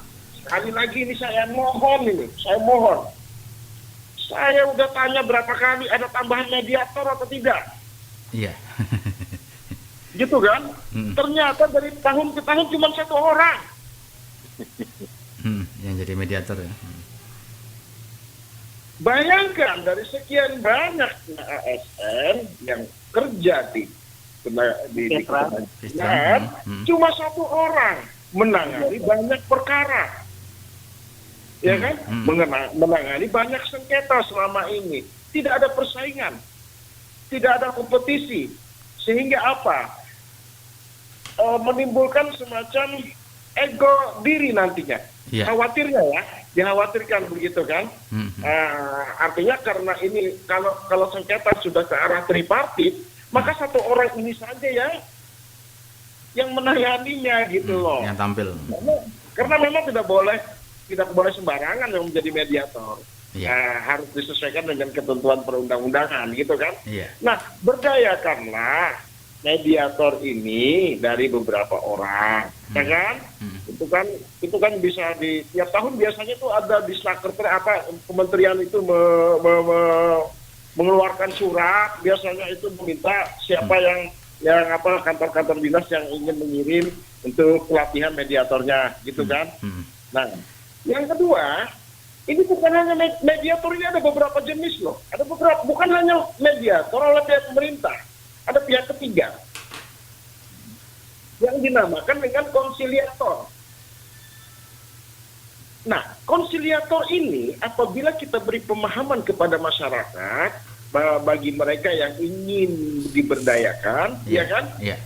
sekali lagi ini saya mohon. Saya udah tanya berapa kali ada tambahan mediator atau tidak. Iya. Gitu kan? Ternyata dari tahun ke tahun cuma 1 orang. Yang jadi mediator ya. Bayangkan dari sekian banyak ASN yang kerja di kementerian, cuma 1 orang menangani banyak perkara. Ya kan? Menangani banyak sengketa selama ini. Tidak ada persaingan. Tidak ada kompetisi. Sehingga apa? Menimbulkan semacam ego diri nantinya. Yeah. Dikhawatirkan begitu kan. Artinya karena ini kalau sengketa sudah ke arah tripartit, maka 1 orang ini saja yang menanganinya gitu loh. Yang tampil. Karena memang tidak boleh sembarangan yang menjadi mediator. Yeah. Harus disesuaikan dengan ketentuan perundang-undangan gitu kan. Yeah. Nah, berdayakanlah mediator ini dari beberapa orang, ya kan? Itu kan bisa di tiap tahun biasanya tuh ada di Snaker kementerian itu mengeluarkan surat, biasanya itu meminta siapa yang kantor-kantor dinas yang ingin mengirim untuk pelatihan mediatornya, gitu kan? Nah, yang kedua, ini bukan hanya mediatornya, ada beberapa jenis loh. Ada beberapa, bukan hanya mediator oleh pihak pemerintah. Ada pihak ketiga yang dinamakan dengan konsiliator. Nah, konsiliator ini apabila kita beri pemahaman kepada masyarakat bagi mereka yang ingin diberdayakan, ya kan? Yeah.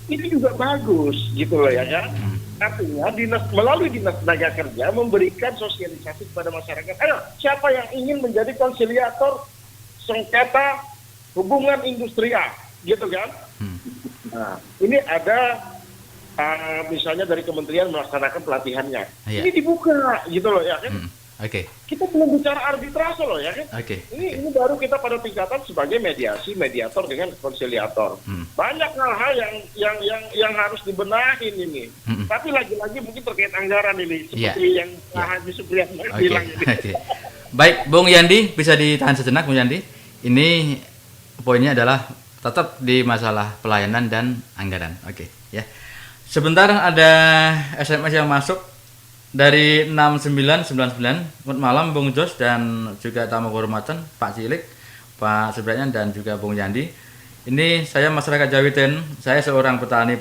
Ini juga bagus, gitu loh ya kan? Artinya melalui dinas tenaga kerja memberikan sosialisasi kepada masyarakat. Ayo, siapa yang ingin menjadi konsiliator sengketa hubungan industrial, gitu kan? Nah, ini ada misalnya dari kementerian melaksanakan pelatihannya. Ini dibuka, gitu loh ya kan? Kita belum bicara arbitrase loh ya kan? Ini baru kita pada tingkatan sebagai mediator dengan konsiliator. Banyak hal-hal yang harus dibenahin ini. Tapi lagi-lagi mungkin terkait anggaran ini seperti yang Haji Supriyan bilang ini. Baik, Bung Yandi bisa ditahan sejenak, Bung Yandi. Ini poinnya adalah tetap di masalah pelayanan dan anggaran. Oke, ya. Sebentar ada SMS yang masuk dari 6999. Selamat malam Bung Jos dan juga tamu kehormatan Pak Cilik, Pak Subrayatna dan juga Bung Yandi. Ini saya masyarakat Jawiten, saya seorang petani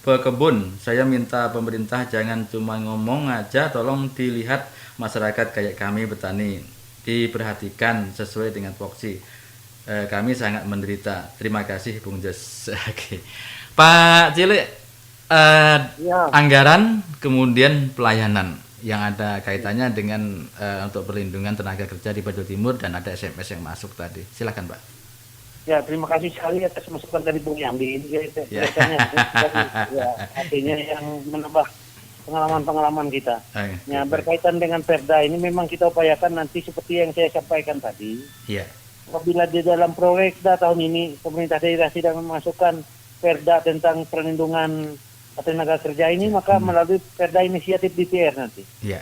pekebun. Saya minta pemerintah jangan cuma ngomong aja, tolong dilihat masyarakat kayak kami petani, diperhatikan sesuai dengan voksi. Kami sangat menderita. Terima kasih Bung Jos. Oke. Pak Cilik, anggaran kemudian pelayanan yang ada kaitannya dengan untuk perlindungan tenaga kerja di Batu Timur dan ada SMS yang masuk tadi. Silakan Pak. Ya, terima kasih sekali atas masukan dari Bung Yandi. Ini artinya yang menambah pengalaman-pengalaman kita. Ya, berkaitan dengan Perda ini memang kita upayakan nanti seperti yang saya sampaikan tadi. Iya. Apabila di dalam Prorekda tahun ini pemerintah daerah tidak memasukkan Perda tentang perlindungan tenaga kerja ini, maka melalui Perda inisiatif DPR nanti. Iya.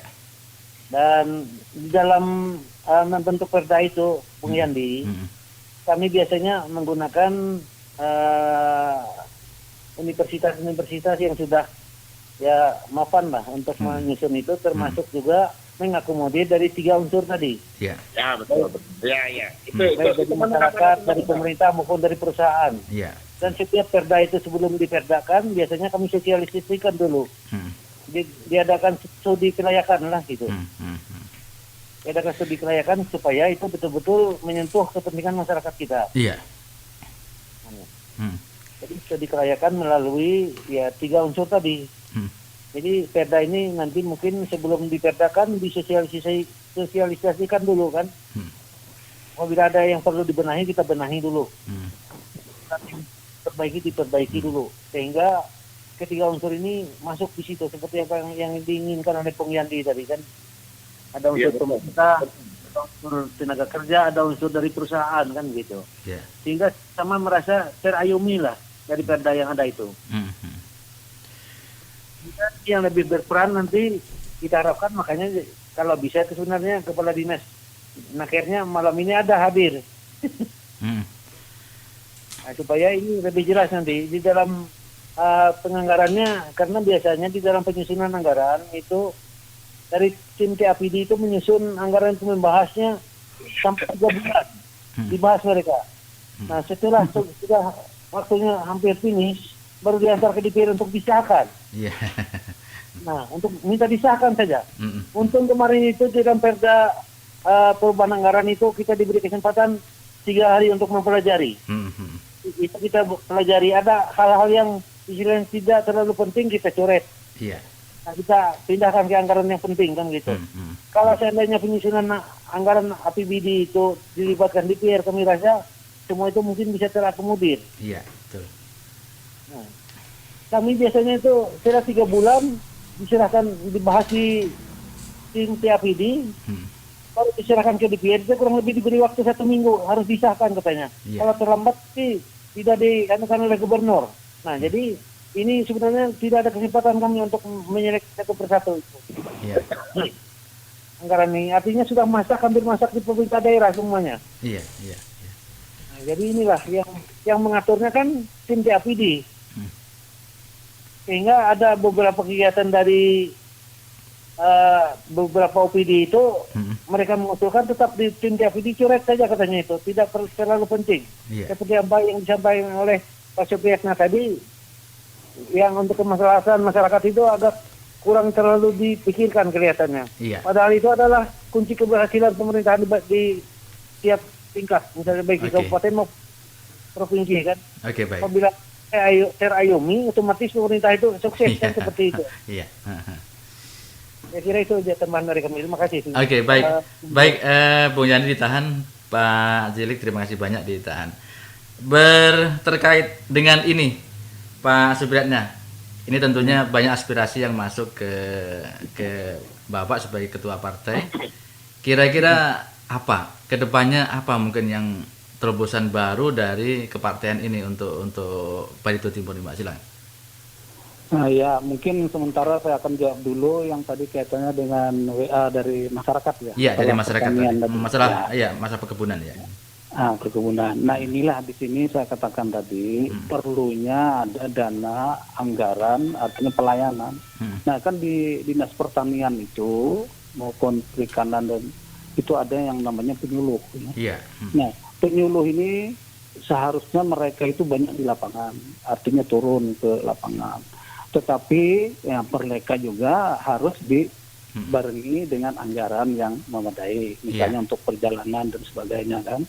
Dan di dalam membentuk Perda itu, Bung Yandi, kami biasanya menggunakan universitas-universitas yang sudah ya mapan lah untuk menyusun itu, termasuk juga mengakomodir dari 3 unsur tadi. Iya. Ya, betul. Ya. Baik dari masyarakat, dari pemerintah maupun dari perusahaan. Iya. Dan setiap perda itu sebelum diperdakan biasanya kami sosialisasikan dulu. Diadakan studi kelayakan lah gitu. Diadakan studi kelayakan supaya itu betul-betul menyentuh kepentingan masyarakat kita. Iya. Jadi studi kelayakan melalui ya 3 unsur tadi. Jadi perda ini nanti mungkin sebelum diperdakan disosialisasikan dulu kan. Apabila ada yang perlu dibenahi kita benahi dulu. Diperbaiki dulu sehingga ketiga unsur ini masuk di situ seperti apa yang diinginkan oleh Bung Yandi tadi kan. Ada unsur pemerintah, ada unsur tenaga kerja, ada unsur dari perusahaan kan gitu. Sehingga sama merasa terayomi lah dari perda yang ada itu. Yang lebih berperan nanti kita harapkan, makanya kalau bisa itu sebenarnya kepala dinas nakernya malam ini ada hadir. Nah, supaya ini lebih jelas nanti di dalam penganggarannya, karena biasanya di dalam penyusunan anggaran itu dari tim TAPD itu menyusun anggaran itu membahasnya sampai 3 bulan dibahas mereka. Nah setelah sudah waktunya hampir finish baru diantar ke DPR untuk disahkan. Nah untuk minta disahkan saja. Untung kemarin itu di dalam Perda perubahan anggaran itu kita diberi kesempatan 3 hari untuk mempelajari. Itu kita pelajari, ada hal-hal yang istilahnya tidak terlalu penting kita coret. Nah, kita pindahkan ke anggaran yang penting kan gitu. Kalau seandainya penyusunan anggaran APBD itu dilibatkan DPR, kami rasa semua itu mungkin bisa terakomodir. Iya, betul. Nah, kami biasanya itu setelah 3 bulan diserahkan dibahas di tim TAPD. Baru diserahkan ke DPR, itu kurang lebih diberi waktu 1 minggu harus disahkan katanya. Kalau terlambat sih tidak dianukan oleh gubernur. Nah jadi ini sebenarnya tidak ada kesempatan kami untuk menyelek satu persatu itu. Anggaran ini artinya sudah hampir masak di pemerintah daerah semuanya. Nah, jadi inilah yang mengaturnya kan tim TAPD. Sehingga ada beberapa kegiatan dari beberapa OPD itu mereka mengusulkan tetap di tim TAPD, coret saja katanya, itu tidak terlalu penting. Seperti apa yang disampaikan oleh Pak Subrayatna tadi, yang untuk kemaslahatan masyarakat itu agak kurang terlalu dipikirkan kelihatannya. Padahal itu adalah kunci keberhasilan pemerintahan di tiap tingkat, misalnya baik di kabupaten maupun provinsi kan. Baik. Apabila terayomi, otomatis pemerintah itu sukses kan seperti itu. Saya kira itu aja teman dari kami. Terima kasih. Baik. Bung Yandi ditahan, Pak Cilik terima kasih banyak ditahan. Terkait dengan ini, Pak Subrayatna, ini tentunya banyak aspirasi yang masuk ke Bapak sebagai ketua partai. Kira-kira apa kedepannya, apa mungkin yang terobosan baru dari kepartaian ini untuk Batu Timur, Mbak? Silakan. Nah ya, mungkin sementara saya akan jawab dulu yang tadi kaitannya dengan WA dari masyarakat ya. Iya, dari masyarakat. Masalah masalah perkebunan ya. Perkebunan. Nah inilah di sini saya katakan tadi perlunya ada dana anggaran artinya pelayanan. Nah kan di dinas pertanian itu maupun perikanan dan itu ada yang namanya penyuluh. Ya. Nah penyuluh ini seharusnya mereka itu banyak di lapangan, artinya turun ke lapangan. Tetapi ya, mereka juga harus dibarengi dengan anggaran yang memadai, misalnya untuk perjalanan dan sebagainya kan.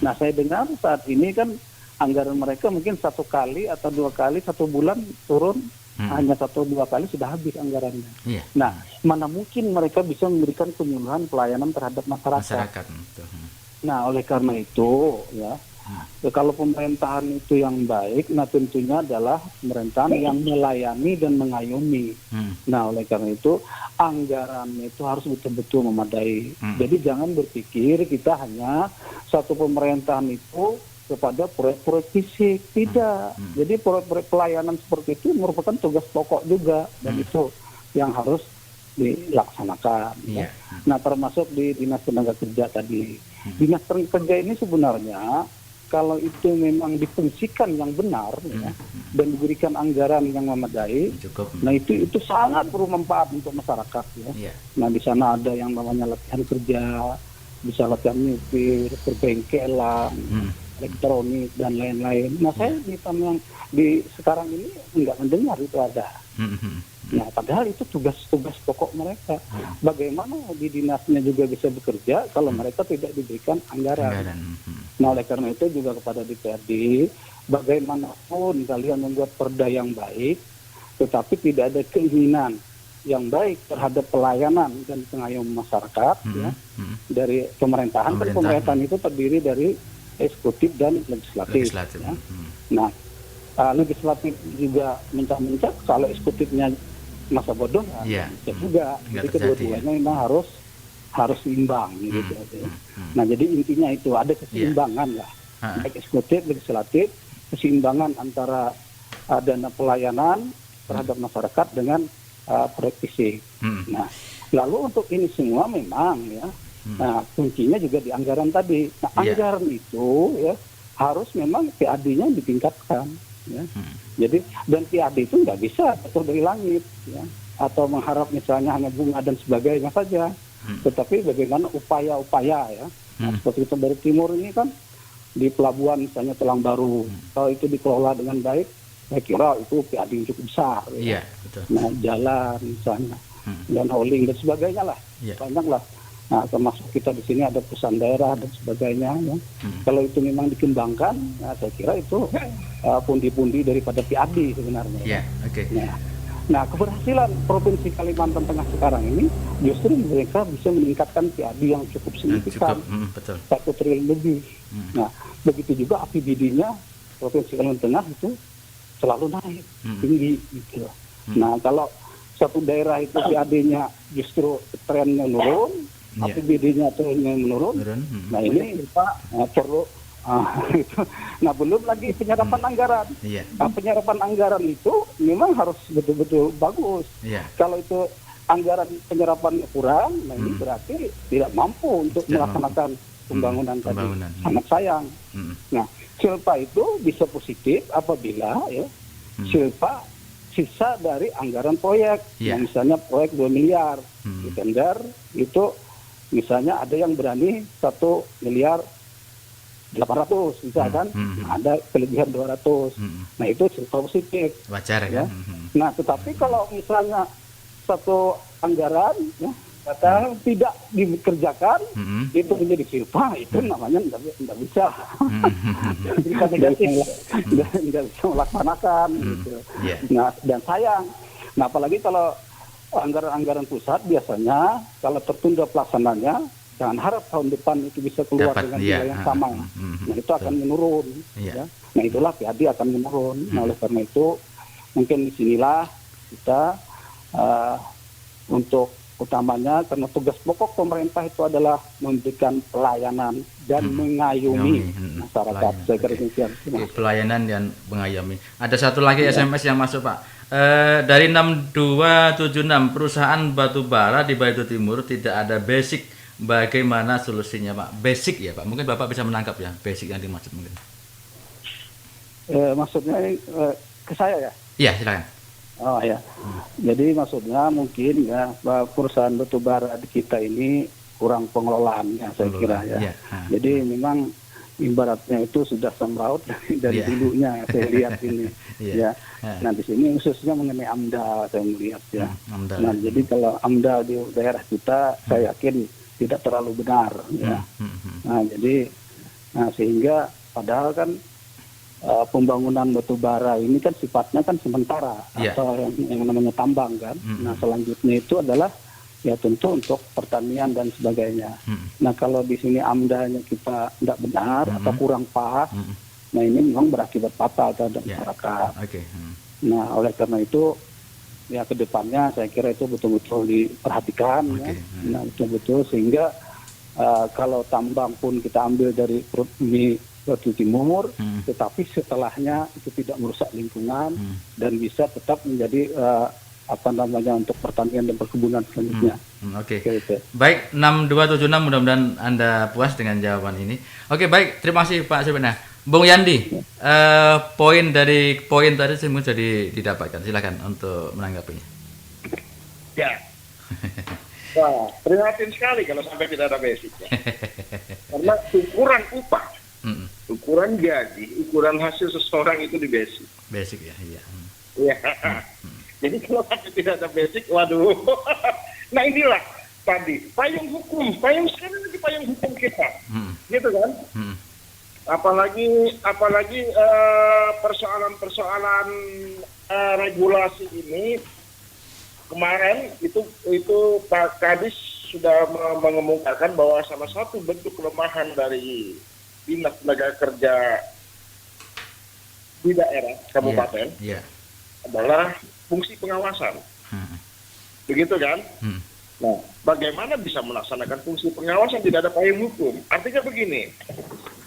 Nah saya dengar saat ini kan anggaran mereka mungkin 1 kali atau 2 kali 1 bulan turun, hanya 1-2 kali sudah habis anggarannya. Nah mana mungkin mereka bisa memberikan penyuluhan pelayanan terhadap masyarakat. Nah oleh karena itu ya, kalau pemerintahan itu yang baik, nah tentunya adalah pemerintahan yang melayani dan mengayomi. Nah oleh karena itu anggaran itu harus betul-betul memadai. Jadi jangan berpikir kita hanya satu pemerintahan itu kepada proyek-proyek fisik, tidak. Jadi proyek-proyek pelayanan seperti itu merupakan tugas pokok juga, dan itu yang harus dilaksanakan. Ya. Nah termasuk di dinas tenaga kerja tadi. Dinas tenaga kerja ini sebenarnya kalau itu memang difungsikan yang benar ya, dan diberikan anggaran yang memadai, nah itu sangat bermanfaat untuk masyarakat ya. Nah di sana ada yang namanya latihan kerja, bisa latihan nyupir, perbengkelan, elektronik dan lain-lain. Nah saya di sekarang ini nggak mendengar itu ada. Nah padahal itu tugas-tugas pokok mereka. Bagaimana di dinasnya juga bisa bekerja kalau mereka tidak diberikan anggaran. Nah oleh karena itu juga kepada DPRD, bagaimanapun kalian membuat perda yang baik, tetapi tidak ada keinginan yang baik terhadap pelayanan dan pengayoman masyarakat ya, dari pemerintahan. Kan pemerintahan itu terdiri dari eksekutif dan legislatif. Ya. Nah legislatif juga mencak-mencak, kalau eksekutifnya masa bodoh ya juga. Jadi kedua-duanya memang harus seimbang gitu. Nah jadi intinya itu ada keseimbangan lah, baik eksekutif, legislatif, keseimbangan antara dana pelayanan terhadap masyarakat dengan proyek fisik. Nah lalu untuk ini semua memang ya, nah kuncinya juga di anggaran tadi. Nah anggaran itu ya harus memang PAD-nya ditingkatkan. Ya. Jadi dan PAD itu nggak bisa jatuh dari langit ya, atau mengharap misalnya hanya bunga dan sebagainya saja, tetapi bagaimana upaya-upaya ya. Nah, seperti itu dari timur ini kan di pelabuhan misalnya Telang Baru, kalau itu dikelola dengan baik, saya kira itu PAD yang cukup besar. Ya. Betul. Nah jalan misalnya dan hauling dan sebagainya lah, banyak lah. Nah, termasuk kita di sini ada perusahaan daerah dan sebagainya. Ya. Kalau itu memang dikembangkan, nah, saya kira itu pundi-pundi daripada PAD sebenarnya. Nah, keberhasilan Provinsi Kalimantan Tengah sekarang ini justru mereka bisa meningkatkan PAD yang cukup signifikan, 1 triliun lebih. Nah, begitu juga APBD-nya Provinsi Kalimantan Tengah itu selalu naik tinggi. Gitu. Nah, kalau satu daerah itu PAD-nya justru trennya menurun, APBD-nya trennya menurun. Nah ini Pak perlu itu. Nah belum lagi penyerapan anggaran. Nah, penyerapan anggaran itu memang harus betul-betul bagus. Kalau itu anggaran penyerapannya kurang, nah ini berarti tidak mampu untuk melaksanakan pembangunan tadi. Sangat sayang. Nah silpa itu bisa positif apabila ya silpa sisa dari anggaran proyek. Nah, misalnya proyek 2 miliar di tender itu. Misalnya ada yang berani 1 miliar 800 misalkan, ada kelebihan 200. Nah itu positif. Wajar ya. Nah tetapi kalau misalnya satu anggaran ya tidak dikerjakan, itu menjadi silpa, itu namanya tidak bisa. Tidak bisa melaksanakan. Gitu. Nah dan sayang. Nah apalagi kalau anggaran-anggaran pusat biasanya kalau tertunda pelaksananya, jangan harap tahun depan itu bisa keluar dengan nilai yang sama. Nah itu akan menurun. Ya. Nah itulah PAD akan menurun. Nah oleh karena itu mungkin disinilah kita untuk utamanya karena tugas pokok pemerintah itu adalah memberikan pelayanan dan mengayomi masyarakat. Saya kira demikian. Pelayanan dan mengayomi. Ada satu lagi SMS yang masuk Pak. Dari 6276 perusahaan batubara di Baitu Timur tidak ada basic bagaimana solusinya Pak? Basic ya Pak, mungkin Bapak bisa menangkap ya basic yang dimaksud mungkin. Maksudnya ke saya ya? Iya, silakan. Oh ya, jadi maksudnya mungkin ya perusahaan batubara di kita ini kurang pengelolaannya saya kira ya. Jadi memang ibaratnya itu sudah semraut dari dulunya saya lihat ini ya. Nah di sini khususnya mengenai AMDAL saya melihat ya. Nah jadi kalau AMDAL di daerah kita saya yakin tidak terlalu benar ya. Nah jadi sehingga padahal kan pembangunan batubara ini kan sifatnya kan sementara atau yang namanya tambang kan. Nah selanjutnya itu adalah ya tentu untuk pertanian dan sebagainya. Nah kalau di sini AMDA-nya kita tidak benar atau kurang pas, nah ini memang berakibat fatal terhadap masyarakat. Nah oleh karena itu ya kedepannya saya kira itu betul-betul diperhatikan ya. Nah betul-betul sehingga kalau tambang pun kita ambil dari bumi Batu Timur, tetapi setelahnya itu tidak merusak lingkungan dan bisa tetap menjadi untuk pertanian dan perkebunan selanjutnya. Baik, 6276 mudah-mudahan Anda puas dengan jawaban ini. Baik, terima kasih Pak Surbana. Bung Yandi, poin tadi semua jadi didapatkan. Silakan untuk menanggapinya. Ya. Wah, prihatin sekali kalau sampai tidak ada basic ya. Karena ukuran upah, ukuran gaji, ukuran hasil seseorang itu di basic. Basic ya, iya. Iya. Jadi kalau sampai tidak ada basic, waduh. Nah inilah tadi payung sekali lagi payung hukum kita, gitu kan? Apalagi persoalan regulasi ini kemarin itu Pak Kadis sudah mengemukakan bahwa salah satu bentuk kelemahan dari Dinas Tenaga Kerja di daerah kabupaten adalah fungsi pengawasan, begitu kan? Nah, bagaimana bisa melaksanakan fungsi pengawasan tidak ada payung hukum? Artinya begini,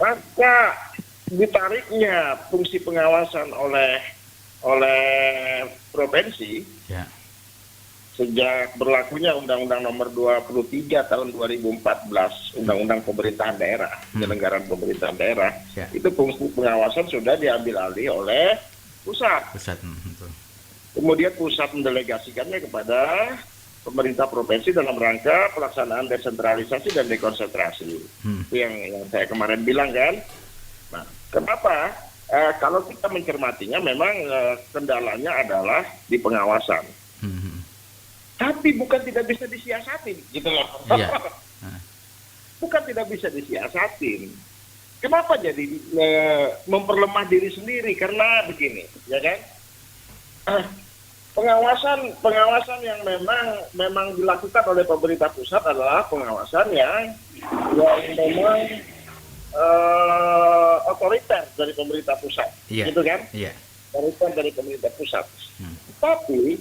maka ditariknya fungsi pengawasan oleh provinsi sejak berlakunya Undang-Undang Nomor 23 Tahun 2014, Undang-Undang Pemerintahan Daerah, penyelenggaraan pemerintahan daerah, itu fungsi pengawasan sudah diambil alih oleh pusat. Kemudian pusat mendelegasikannya kepada pemerintah provinsi dalam rangka pelaksanaan desentralisasi dan dekonsentrasi. Itu yang saya kemarin bilang kan. Nah, kenapa? Kalau kita mencermatinya memang kendalanya adalah di pengawasan. Tapi bukan tidak bisa disiasatin, gitu loh. Bukan tidak bisa disiasatin. Kenapa jadi memperlemah diri sendiri? Karena begini, ya kan? Pengawasan yang memang dilakukan oleh pemerintah pusat adalah pengawasan yang memang otoriter dari pemerintah pusat, gitu kan? Otoriter dari pemerintah pusat. Tapi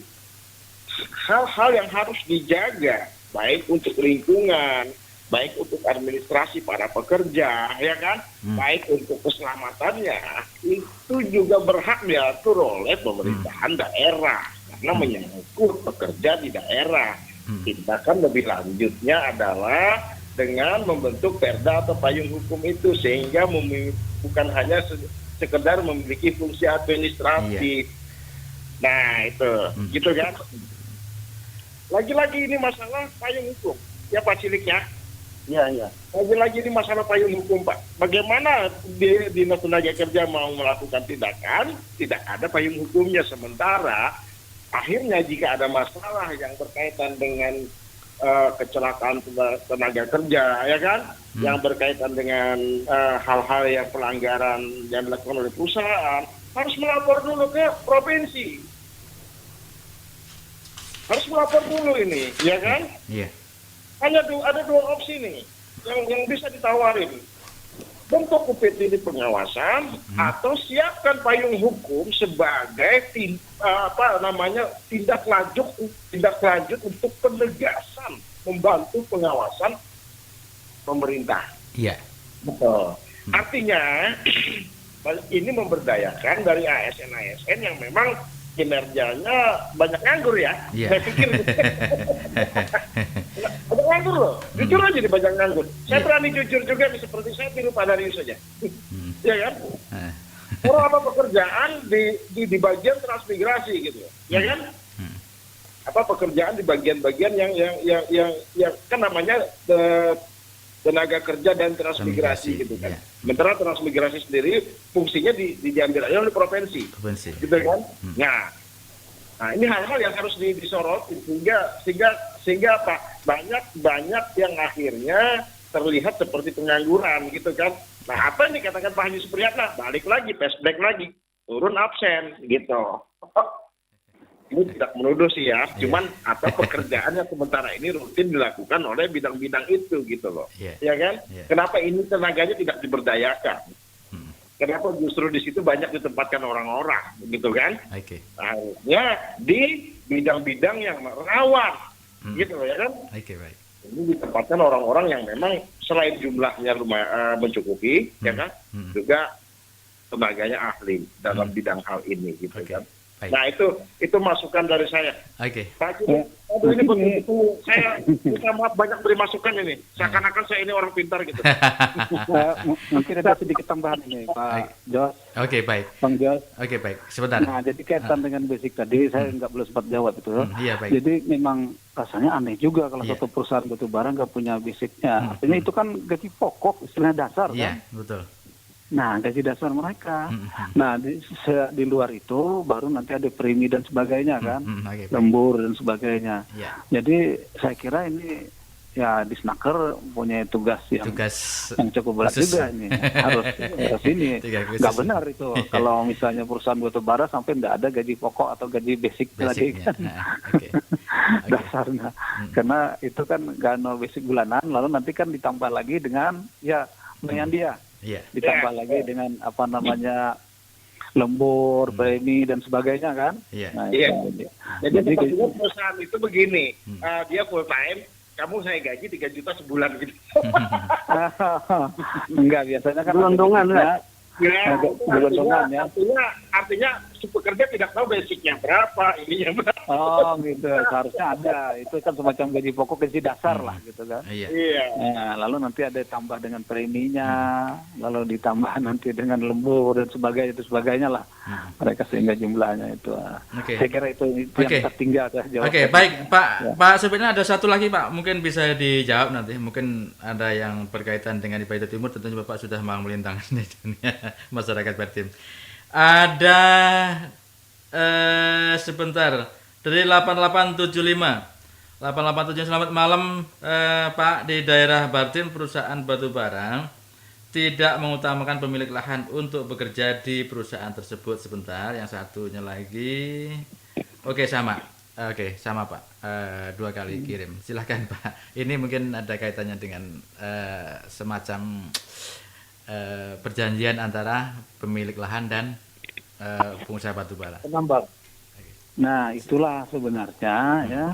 hal-hal yang harus dijaga, baik untuk lingkungan, baik untuk administrasi para pekerja, ya kan, baik untuk keselamatannya, itu juga berhak diatur oleh pemerintahan daerah karena menyangkut pekerja di daerah. Tindakan lebih lanjutnya adalah dengan membentuk perda atau payung hukum itu sehingga bukan hanya sekedar memiliki fungsi administratif. Nah itu, gitu kan. Lagi-lagi ini masalah payung hukum, ya Pak Cilik ya. Iya. Lagi-lagi ini masalah payung hukum, Pak. Bagaimana Dinas Tenaga Kerja mau melakukan tindakan, tidak ada payung hukumnya. Sementara akhirnya jika ada masalah yang berkaitan dengan kecelakaan tenaga kerja, ya kan, yang berkaitan dengan hal-hal yang pelanggaran yang dilakukan oleh perusahaan, harus melapor dulu ke provinsi. Harus melapor dulu ini, ya kan? Hanya ada dua opsi nih yang bisa ditawarin. Bentuk UPT di pengawasan atau siapkan payung hukum sebagai tindak lanjut untuk penegasan membantu pengawasan pemerintah. Betul. Artinya ini memberdayakan dari ASN yang memang kinerjanya banyak nganggur ya. Saya pikir nganggur loh. Jujur aja di banyak nganggur. Saya berani jujur juga nih, seperti saya tiru Pak Darius saja. Ya kan? Orang apa pekerjaan di bagian transmigrasi gitu. Ya kan? Apa pekerjaan di bagian-bagian yang kan namanya tenaga kerja dan transmigrasi gitu kan. Sementara transmigrasi sendiri fungsinya diambil aja oleh provinsi. Gitu kan? Nah, ini hal-hal yang harus disorot sehingga Pak banyak yang akhirnya terlihat seperti pengangguran gitu kan. Nah, apa yang dikatakan Pak Haji Supriyatna? Balik lagi, flashback lagi, turun absen gitu. Ini tidak menuduh sih ya, cuman apa pekerjaan yang sementara ini rutin dilakukan oleh bidang-bidang itu gitu loh, ya kan? Kenapa ini tenaganya tidak diberdayakan? Kenapa justru di situ banyak ditempatkan orang-orang, gitu kan? Akhirnya di bidang-bidang yang rawan, gitu ya kan? Ini ditempatkan orang-orang yang memang selain jumlahnya mencukupi, ya kan? Juga tenaganya ahli dalam bidang hal ini, gitu kan? Nah itu masukan dari saya. Pak Haji, ini begitu saya minta maaf banyak beri masukan ini. Seakan-akan saya ini orang pintar gitu. Mungkin ada sedikit tambahan ini Pak Jos. Baik. Bang Jos. Baik. Sebentar. Nah, jadi kaitan dengan basic tadi saya nggak belum sempat jawab itu. Jadi memang rasanya aneh juga kalau satu perusahaan batubara nggak punya basicnya. Artinya itu kan gaji pokok, istilah dasar kan. Iya, betul. Nah, gaji dasar mereka. Nah, di luar itu baru nanti ada premi dan sebagainya kan, lembur dan sebagainya. Jadi saya kira ini ya di Snaker punya tugas yang cukup berat juga ini. Harus ini nggak benar itu kalau misalnya perusahaan batubara sampai nggak ada gaji pokok atau gaji basic lagi kan. Dasarnya. Karena itu kan nggak basic bulanan, lalu nanti kan ditambah lagi dengan pelayan dia. Ditambah lagi dengan apa namanya lembur, premi dan sebagainya kan. Jadi perusahaan itu begini, dia full time, kamu saya gaji 3 juta sebulan gitu. Enggak, biasanya kan gelondongan lah. Gelondongan ya. Artinya pekerja tidak tahu basicnya berapa, ininya berapa. Oh gitu, seharusnya ada. Itu kan semacam gaji pokok, gaji dasar lah gitu kan. Nah, lalu nanti ada tambah dengan preminya, lalu ditambah nanti dengan lembur dan sebagainya lah. Mereka sehingga jumlahnya itu. Saya kira itu yang tertinggal saja. Baik Pak Supirna, ada satu lagi Pak, mungkin bisa dijawab nanti. Mungkin ada yang berkaitan dengan Baitul Timur, tentunya Bapak sudah mau melintang di dunia masyarakat Bartim. Ada sebentar dari 8875. Selamat malam Pak, di daerah Bartim perusahaan batubara tidak mengutamakan pemilik lahan untuk bekerja di perusahaan tersebut. Sebentar, yang satunya lagi. Sama Pak. 2 kali kirim. Silahkan Pak. Ini mungkin ada kaitannya dengan semacam perjanjian antara pemilik lahan dan pengusaha batubara. Penambang. Nah, itulah sebenarnya ya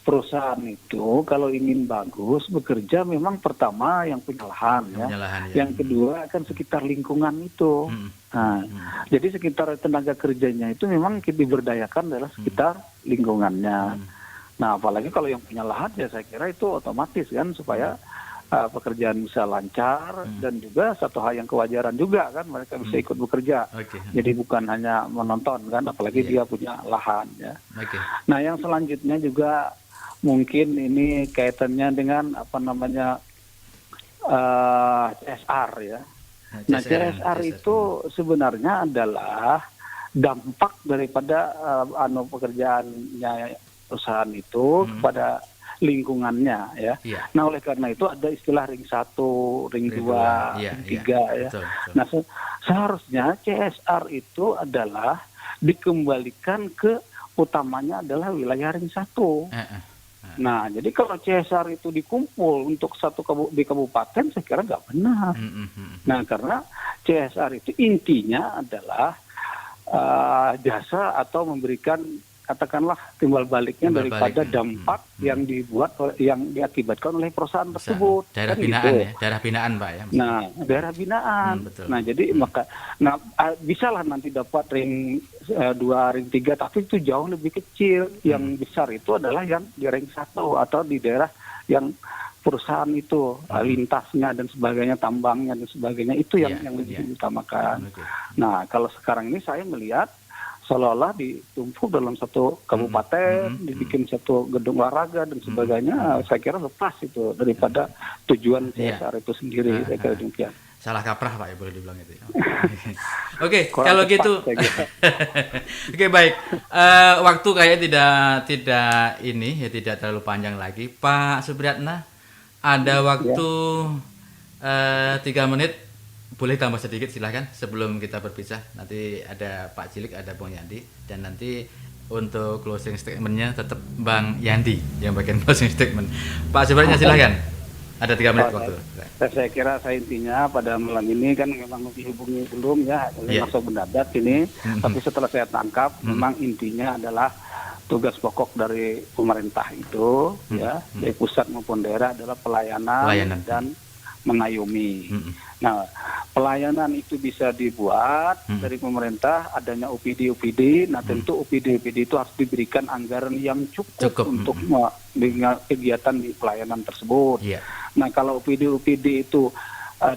perusahaan itu kalau ingin bagus bekerja memang pertama yang punya lahan ya. Yang kedua kan sekitar lingkungan itu. Nah, jadi sekitar tenaga kerjanya itu memang diberdayakan adalah sekitar lingkungannya. Nah, apalagi kalau yang punya lahan ya saya kira itu otomatis kan supaya pekerjaan bisa lancar dan juga satu hal yang kewajaran juga kan mereka bisa ikut bekerja. Jadi bukan hanya menonton kan, apalagi dia punya lahan ya. Nah, yang selanjutnya juga mungkin ini kaitannya dengan apa namanya CSR ya. Nah, CSR itu sebenarnya adalah dampak daripada pekerjaannya perusahaan itu kepada lingkungannya ya. Nah, oleh karena itu ada istilah ring 1, ring 2, ring 3 ya. Betul. Nah, seharusnya CSR itu adalah dikembalikan ke utamanya adalah wilayah ring 1. Nah, jadi kalau CSR itu dikumpul untuk di kabupaten saya kira nggak benar. Nah, karena CSR itu intinya adalah jasa atau memberikan katakanlah timbal baliknya daripada dampak yang diakibatkan oleh perusahaan tersebut. Daerah kan binaan gitu. Ya, daerah binaan Pak ya. Nah, daerah binaan. Nah, jadi bisalah nanti dapat ring 2, ring 3, tapi itu jauh lebih kecil. Yang besar itu adalah yang di ring 1 atau di daerah yang perusahaan itu lintasnya dan sebagainya, tambangnya dan sebagainya itu yang lebih diutamakan. Nah, kalau sekarang ini saya melihat seolah-olah ditumpuk dalam satu kabupaten, dibikin satu gedung olahraga dan sebagainya. Saya kira lepas itu daripada tujuan CSR itu sendiri. Saya kira demikian. Salah kaprah Pak ya, boleh dibilang itu. Oke, kalau gitu. Oke, baik. Waktu kayak tidak ini ya, tidak terlalu panjang lagi. Pak Supriyatna, ada waktu 3 menit, boleh tambah sedikit silahkan sebelum kita berpisah. Nanti ada Pak Cilik, ada Bung Yandi, dan nanti untuk closing statement-nya tetap Bang Yandi yang bagian closing statement. Pak Supriyatna silahkan, ada 3 menit waktu. Saya kira intinya pada malam ini kan memang dihubungi belum ya, masuk mendadak ini, tapi setelah saya tangkap memang intinya adalah tugas pokok dari pemerintah itu ya, dari pusat maupun daerah adalah pelayanan. Dan mengayomi. Nah, pelayanan itu bisa dibuat dari pemerintah, adanya OPD. Nah, tentu OPD itu harus diberikan anggaran yang cukup. Untuk kegiatan di pelayanan tersebut. Nah, kalau OPD itu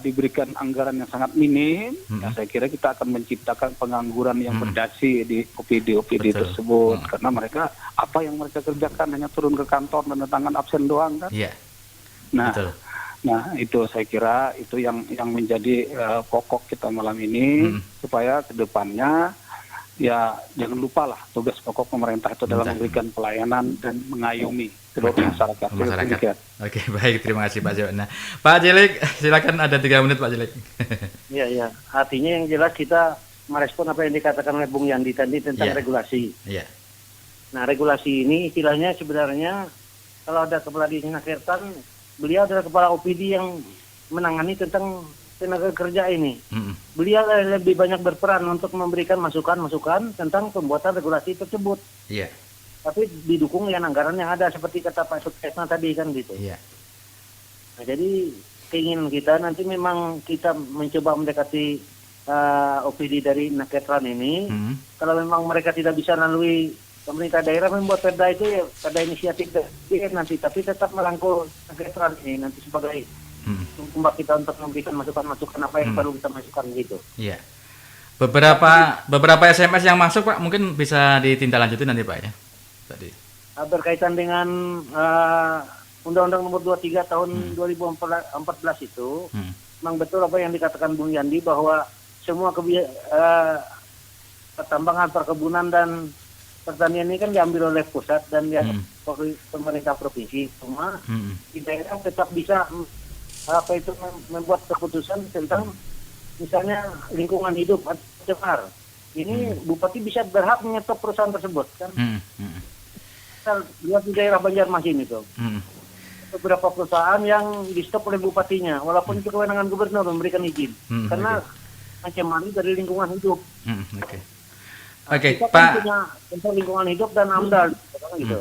diberikan anggaran yang sangat minim, ya saya kira kita akan menciptakan pengangguran yang berdasi di OPD tersebut, karena mereka apa yang mereka kerjakan hanya turun ke kantor dan tangan absen doang kan. Nah, itu saya kira itu yang menjadi pokok kita malam ini, supaya ke depannya ya jangan lupa lah tugas pokok pemerintah itu dalam memberikan pelayanan dan mengayomi seluruh masyarakat. Oke, baik, terima kasih Pak Jawa. Nah, Pak Cilik, silakan, ada 3 menit Pak Cilik. Iya. Artinya yang jelas kita merespon apa yang dikatakan oleh Bung Yandi tadi tentang regulasi. Nah, regulasi ini istilahnya sebenarnya kalau ada kepala dinas Kertan, beliau adalah kepala OPD yang menangani tentang tenaga kerja ini. Beliau lebih banyak berperan untuk memberikan masukan-masukan tentang pembuatan regulasi tersebut. Tapi didukung dengan anggaran yang ada seperti kata Pak Supriyatna tadi kan gitu. Nah, jadi keinginan kita nanti memang kita mencoba mendekati OPD dari Naketran ini. Kalau memang mereka tidak bisa melalui pemerintah daerah membuat perda itu ya perda inisiatif nanti, tapi tetap merangkul Naketran ini nanti sebagai tempat kita untuk memberikan masukan-masukan apa yang perlu kita masukkan gitu. Beberapa SMS yang masuk Pak, mungkin bisa ditindaklanjuti nanti Pak ya. Tadi. Berkaitan dengan Undang-Undang Nomor 23 Tahun 2014 itu, memang betul apa yang dikatakan Bung Yandi bahwa semua pertambangan, perkebunan dan pertanian ini kan diambil oleh pusat dan pemerintah provinsi. Cuma di daerah tetap bisa membuat keputusan tentang misalnya lingkungan hidup atau cemar. Ini bupati bisa berhak menyetop perusahaan tersebut kan. Kita lihat di daerah Banjarmasin itu. Beberapa perusahaan yang di stop oleh bupatinya, walaupun itu kewenangan gubernur memberikan izin, karena mencemari dari lingkungan hidup. Oke, kita Pak. Kan punya tentang lingkungan hidup dan AMDAL. Gitu.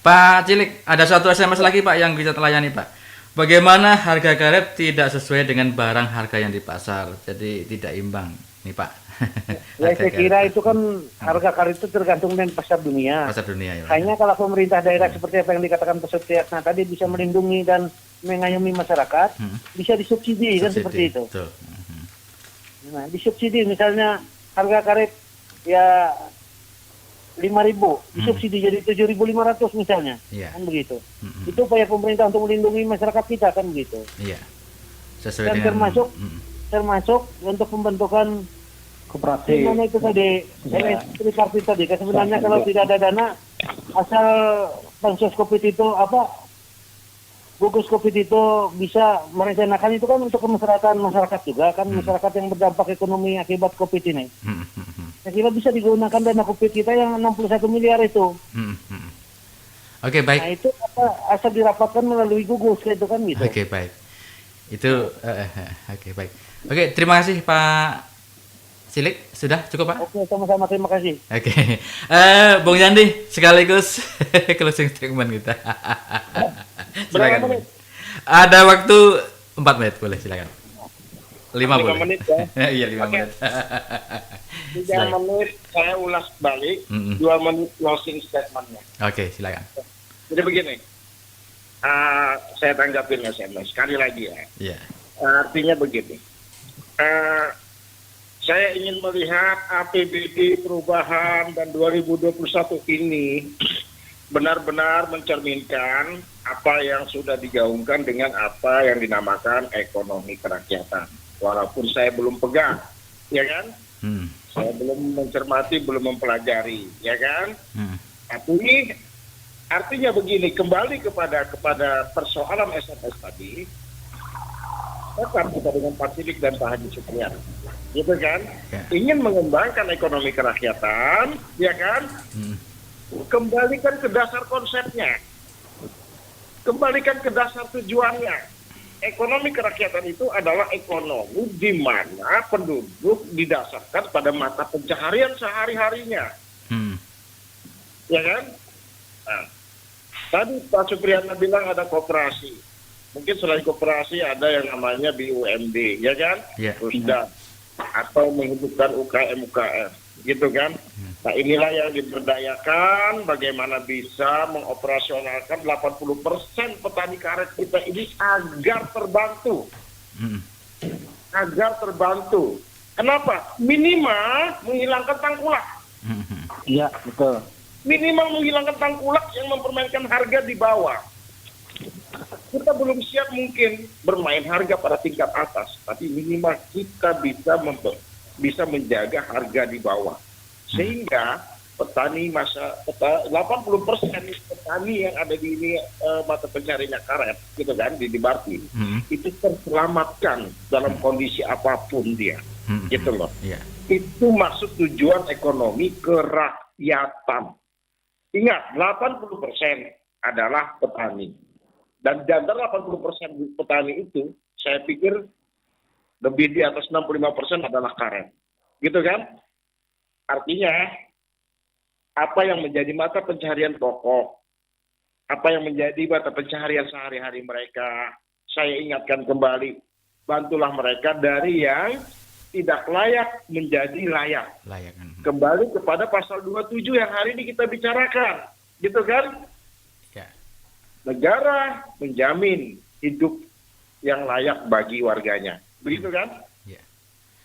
Pak Cilik, ada satu SMS lagi Pak yang bisa terlayani Pak. Bagaimana harga karet tidak sesuai dengan barang harga yang di pasar, jadi tidak imbang, nih Pak. Ya, saya kira itu kan harga karet itu tergantung dengan pasar dunia. Hanya kalau pemerintah daerah seperti apa yang dikatakan Pak Supriyatna tadi bisa melindungi dan mengayomi masyarakat, bisa disubsidi kan seperti itu. Nah, disubsidi misalnya harga karet ya 5.000, disubsidi jadi 7.500 misalnya, kan begitu. Itu upaya pemerintah untuk melindungi masyarakat kita kan begitu. Sesuai dan dengan termasuk untuk pembentukan koperasi. Mana itu tadi, tripartit tadi. Sebenarnya kalau tidak ada dana, asal pansus COVID itu gugus COVID itu bisa merencanakan itu kan untuk kemaslahatan masyarakat juga kan, masyarakat yang berdampak ekonomi akibat COVID ini. Saya kira bisa digunakan dana COVID kita yang 61 miliar itu. Oke, baik. Nah itu asal dirapatkan melalui gugus gitu kan gitu. Oke, baik. Itu oke, baik. Oke, terima kasih Pak Cilik, sudah cukup Pak? Oke, sama-sama, terima kasih. Oke, Bung Yandi sekaligus closing statement kita. Silakan. Ada waktu 4 menit, boleh silakan. 5 menit ya. Iya, 5 menit. 3 menit saya ulas balik, 2 menit closing statementnya. Oke, silakan. Jadi begini, Saya tanggapin SMS sekali lagi ya. Iya. Artinya begini, saya ingin melihat APBD perubahan dan 2021 ini benar-benar mencerminkan apa yang sudah digaungkan dengan apa yang dinamakan ekonomi kerakyatan. Walaupun saya belum pegang, ya kan? Saya belum mencermati, belum mempelajari, ya kan? Tapi artinya begini, kembali kepada persoalan SMS tadi, tetap kita dengan Pak Sidik dan Pak Haji Supriyan, gitu kan? Ingin mengembangkan ekonomi kerakyatan, ya kan? Kembalikan ke dasar konsepnya, kembalikan ke dasar tujuannya. Ekonomi kerakyatan itu adalah ekonomi di mana penduduk didasarkan pada mata pencaharian sehari-harinya, ya kan? Nah, tadi Pak Supriyana bilang ada koperasi, mungkin selain koperasi ada yang namanya BUMD, ya kan? Rusda, atau menghidupkan UKM, gitu kan? Nah, inilah yang diberdayakan bagaimana bisa mengoperasionalkan 80% petani karet kita ini agar terbantu. Agar terbantu. Kenapa? Minimal menghilangkan tangkulak. Iya, betul. Minimal menghilangkan tangkulak yang mempermainkan harga di bawah. Kita belum siap mungkin bermain harga pada tingkat atas, tapi minimal kita bisa menjaga harga di bawah. Sehingga petani 80% petani yang ada di ini mata pencariannya karet, gitu kan, di Barti, itu terselamatkan dalam kondisi apapun dia, gitu loh. Itu maksud tujuan ekonomi kerakyatan. Ingat, 80% adalah petani. Dan di antara 80% petani itu, saya pikir lebih di atas 65% adalah karet. Gitu kan? Artinya, apa yang menjadi mata pencaharian pokok, apa yang menjadi mata pencaharian sehari-hari mereka, saya ingatkan kembali, bantulah mereka dari yang tidak layak menjadi layak. Kembali kepada pasal 27 yang hari ini kita bicarakan. Gitu kan? Negara menjamin hidup yang layak bagi warganya. Begitu kan?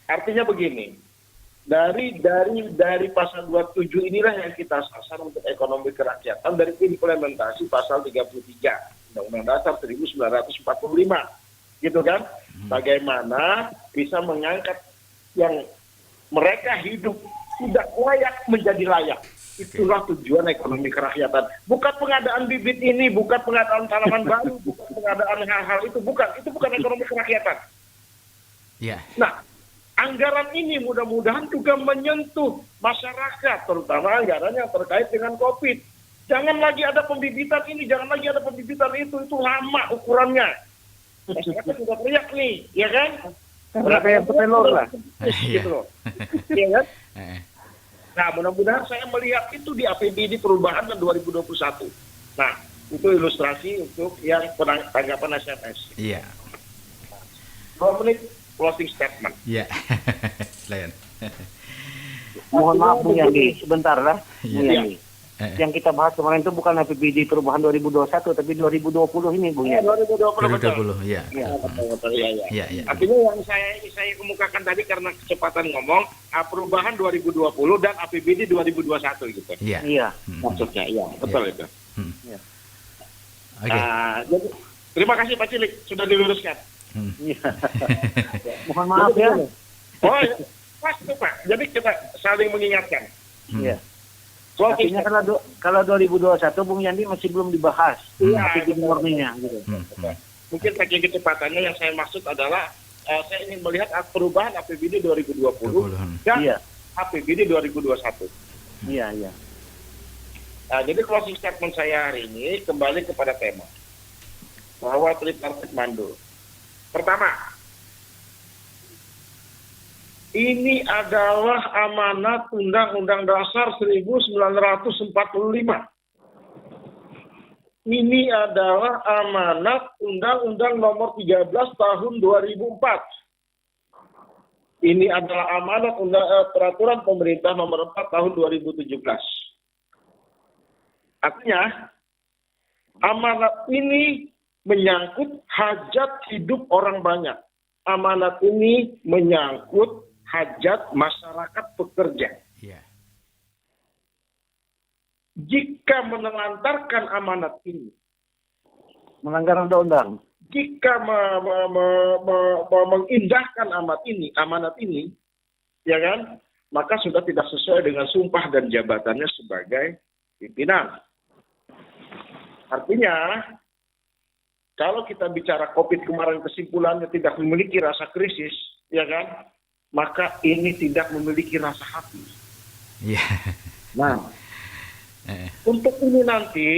Artinya begini, dari pasal 27 inilah yang kita sasar untuk ekonomi kerakyatan dari implementasi pasal 33 Undang-Undang Dasar 1945. Gitu kan? Bagaimana bisa mengangkat yang mereka hidup tidak layak menjadi layak. Itulah tujuan ekonomi kerakyatan. Bukan pengadaan bibit ini, bukan pengadaan tanaman baru, bukan pengadaan hal-hal itu, bukan. Itu bukan ekonomi kerakyatan. Nah, anggaran ini mudah-mudahan juga menyentuh masyarakat, terutama anggaran yang terkait dengan COVID. Jangan lagi ada pembibitan ini, jangan lagi ada pembibitan itu lama ukurannya. Masyarakat sudah teriak nih, ya kan? Kayak petelur lah. Gitu loh. Iya kan? Nah, mudah-mudahan saya melihat itu di APBD perubahan dan 2021. Nah, itu ilustrasi untuk yang tanggapan SMS. 2 menit closing statement. Selain. Mohon maaf Bung Yandi, sebentar lah. Bung Yandi. Yang kita bahas kemarin itu bukan APBD perubahan 2021, tapi 2020 ini Bung Yandi. 2020, iya. Artinya yang saya kemukakan tadi karena kecepatan ngomong, perubahan 2020 dan APBD 2021 gitu. Iya. Maksudnya, betul itu. Jadi, terima kasih Pak Cilik sudah diluruskan. Mohon maaf ya. Oh, pas itu Pak. Jadi kita saling mengingatkan. Artinya kalau 2021 Bung Yandi masih belum dibahas. APBD murninya gitu. Mungkin saking kecepatannya yang saya maksud adalah saya ingin melihat perubahan APBD 2020 dan APBD 2021. Iya. Nah, jadi closing statement saya hari ini kembali kepada tema bahwa tripartit mandul. Pertama, ini adalah amanat Undang-Undang Dasar 1945. Ini adalah amanat Undang-Undang Nomor 13 Tahun 2004. Ini adalah amanat Peraturan Pemerintah Nomor 4 Tahun 2017. Artinya, Amanat ini menyangkut hajat hidup orang banyak. Amanat ini menyangkut hajat masyarakat pekerja. Yeah. Jika menelantarkan amanat ini, Melanggar undang-undang. jika mengindahkan amanat ini, ya kan, maka sudah tidak sesuai dengan sumpah dan jabatannya sebagai pimpinan. Artinya, kalau kita bicara COVID kemarin kesimpulannya tidak memiliki rasa krisis, ya kan, maka ini tidak memiliki rasa hati. Iya. Nah, untuk ini nanti,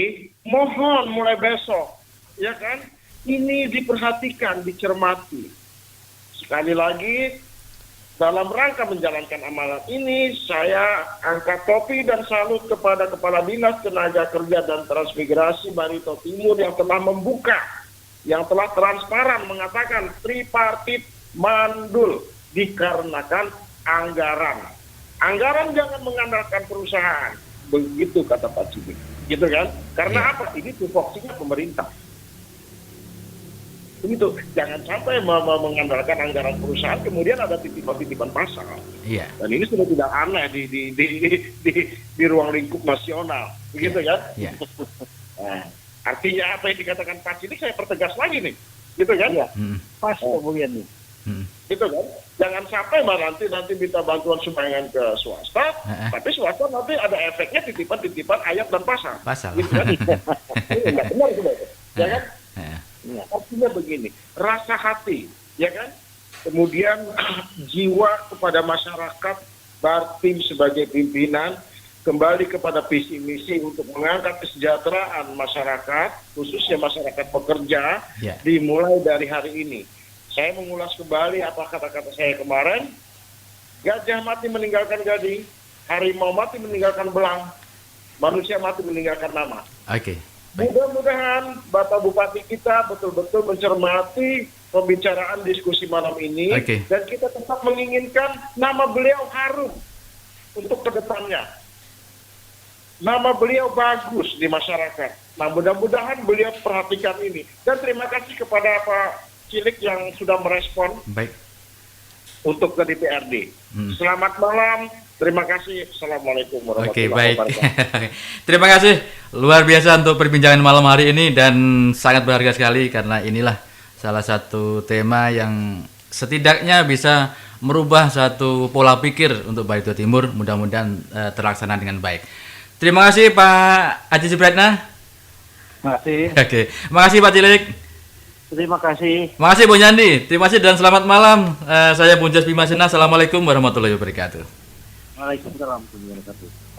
mohon mulai besok, ya kan, ini diperhatikan, dicermati. Sekali lagi, dalam rangka menjalankan amanat ini, saya angkat topi dan salut kepada Kepala Dinas Tenaga Kerja dan Transmigrasi Barito Timur yang telah membuka, yang telah transparan mengatakan tripartit mandul dikarenakan anggaran. Anggaran jangan mengandalkan perusahaan. Begitu kata Pak Cilik. Gitu kan? Karena apa? Ini tupoksinya pemerintah. Begitu. Jangan sampai mengandalkan anggaran perusahaan, kemudian ada titipan-titipan pasar. Iya. Dan ini sudah tidak aneh di ruang lingkup nasional. Begitu kan? Iya. Nah, artinya apa yang dikatakan Pak Cilik saya pertegas lagi nih. Gitu kan? Iya. Pas kemudian nih. Gitu kan? Jangan sampai nanti minta bantuan sumbangan ke swasta, tapi swasta nanti ada efeknya titipan-titipan ayat dan pasal. Gitu kan? Ini nggak benar itu, ya kan? Ya, artinya begini, rasa hati, ya kan? Kemudian jiwa kepada masyarakat, Bartim sebagai pimpinan, kembali kepada visi misi untuk mengangkat kesejahteraan masyarakat, khususnya masyarakat pekerja, dimulai dari hari ini. Saya mengulas kembali apa kata-kata saya kemarin, gajah mati meninggalkan gading, harimau mati meninggalkan belang, manusia mati meninggalkan nama. Oke. Mudah-mudahan Bapak Bupati kita betul-betul mencermati pembicaraan diskusi malam ini, dan kita tetap menginginkan nama beliau harum untuk kedepannya. Nama beliau bagus di masyarakat. Nah, mudah-mudahan beliau perhatikan ini. Dan terima kasih kepada Pak Cilik yang sudah merespon untuk ke DPRD. Selamat malam. Terima kasih. Assalamualaikum warahmatullahi wabarakatuh. Terima kasih luar biasa untuk perbincangan malam hari ini dan sangat berharga sekali karena inilah salah satu tema yang setidaknya bisa merubah satu pola pikir untuk Barito Timur. Mudah-mudahan terlaksana dengan baik. Terima kasih Pak Haji Supratna. Terima kasih. Oke, terima kasih Pak Cilik. Terima kasih. Terima kasih Bu Nyandi. Terima kasih dan selamat malam. Saya Bunjas Bimasena. Assalamualaikum warahmatullahi wabarakatuh. Waalaikumsalam warahmatullahi wabarakatuh.